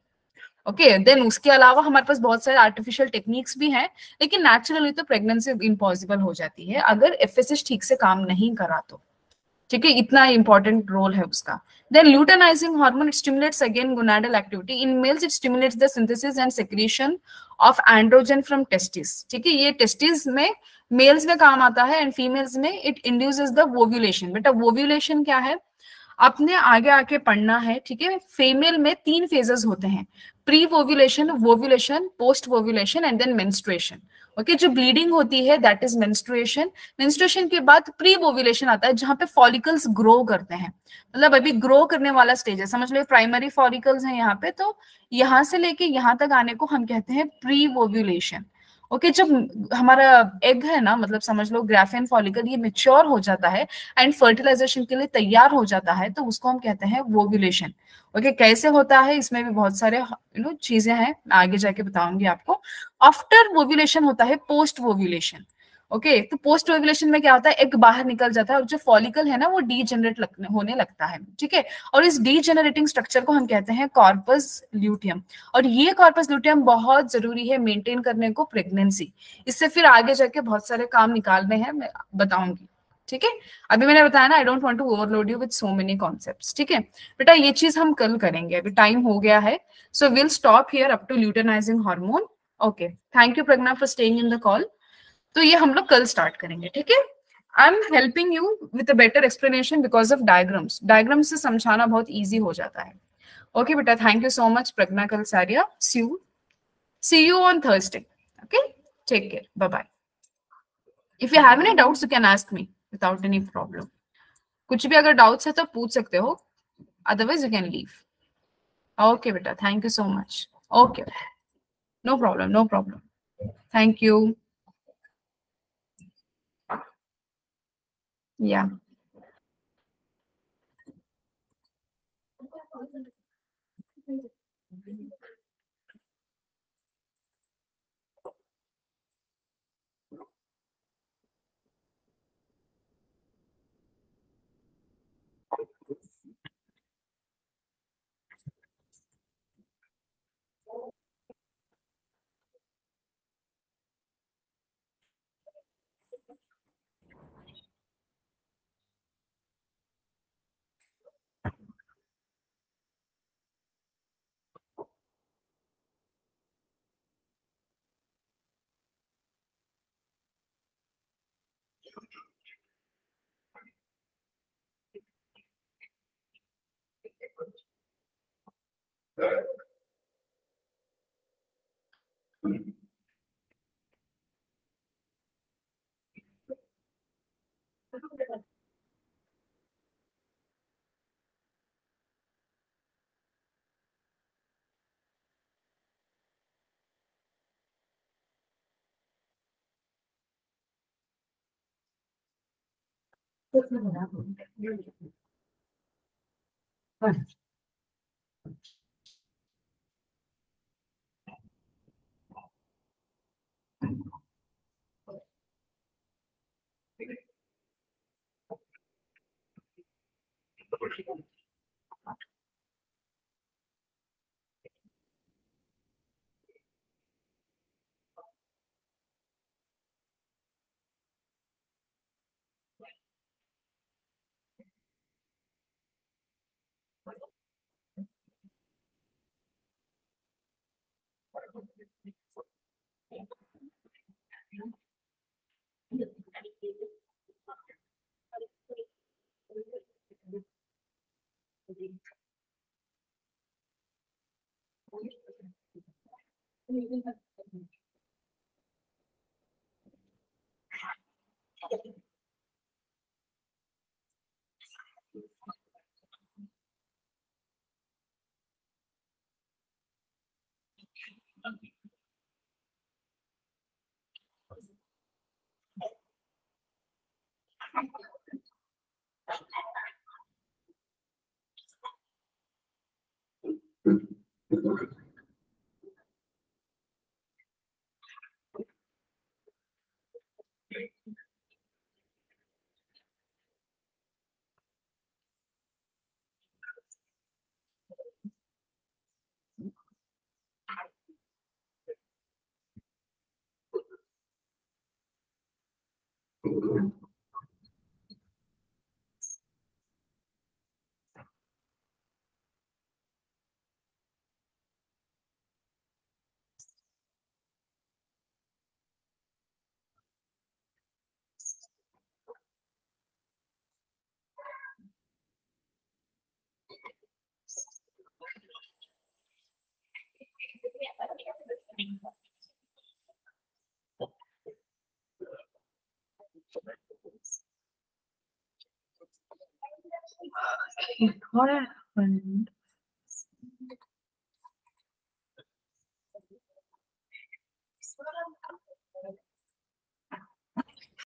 ओके, देन उसके अलावा हमारे पास बहुत सारे आर्टिफिशियल टेक्निक्स भी हैं, लेकिन नेचुरली तो प्रेगनेंसी इम्पॉसिबल हो जाती है अगर एफएसएच ठीक से काम नहीं करा तो. ठीक है, इतना इंपॉर्टेंट रोल है उसका. Then luteinizing hormone stimulates again gonadal activity. In males it stimulates the synthesis and secretion of androgen from testis. ठीक है, ये टेस्टिस में मेल्स में काम आता है एंड फीमेल्स में इट इंड्यूसेस द वोव्यूलेशन. बेटा वोव्यूलेशन क्या है आपने आगे आके पढ़ना है. ठीक है, फीमेल में 3 फेजेस होते हैं, pre ovulation, ovulation, post ovulation and then menstruation. Okay, जो ब्लीडिंग होती है दैट इज मेंस्ट्रुएशन. मेंस्ट्रुएशन के बाद प्री वोव्यूलेशन आता है जहां पे फॉलिकल्स ग्रो करते हैं, मतलब अभी ग्रो करने वाला स्टेज है, समझ लो प्राइमरी फॉलिकल्स हैं यहाँ पे, तो यहाँ से लेके यहाँ तक आने को हम कहते हैं प्री वोव्यूलेशन. ओके, जब हमारा एग है ना, मतलब समझ लो ग्राफियन फॉलिकल, ये मेच्योर हो जाता है एंड फर्टिलाइजेशन के लिए तैयार हो जाता है, तो उसको हम कहते हैं वोव्यूलेशन. ओके, कैसे होता है इसमें भी बहुत सारे चीजें हैं, आगे जाके बताऊंगी आपको. आफ्टर वोव्यूलेशन होता है पोस्ट वोव्यूलेशन. ओके, तो पोस्ट ओव्यूलेशन में क्या होता है, एग बाहर निकल जाता है और जो फॉलिकल है ना वो डीजेनरेट होने लगता है. ठीक है, और इस डीजेनरेटिंग स्ट्रक्चर को हम कहते हैं कॉर्पस ल्यूटियम. और ये कॉर्पस ल्यूटियम बहुत जरूरी है मेंटेन करने को प्रेगनेंसी. इससे फिर आगे जाके बहुत सारे काम निकालने हैं, मैं बताऊंगी. ठीक है, अभी मैंने बताया ना, I don't want to overload you with so many concepts. ठीक है बेटा, ये चीज हम कल करेंगे, अभी टाइम हो गया है, so will stop here up to luteinizing hormone. Okay, thank you Pragya for staying in the call. तो ये हम लोग कल स्टार्ट करेंगे. ठीक है, I am helping you with a better explanation because of diagrams. Diagrams से समझाना बहुत ईजी हो जाता है. ओके बेटा, thank you so much Pragya Kalsaria. See you on Thursday. Okay, take care, bye bye. If you have any doubts you can ask me without any problem. कुछ भी अगर डाउट्स है तो पूछ सकते हो, otherwise you can leave. Okay बेटा, thank you so much. Okay, no problem, no problem. Thank you. या What happened?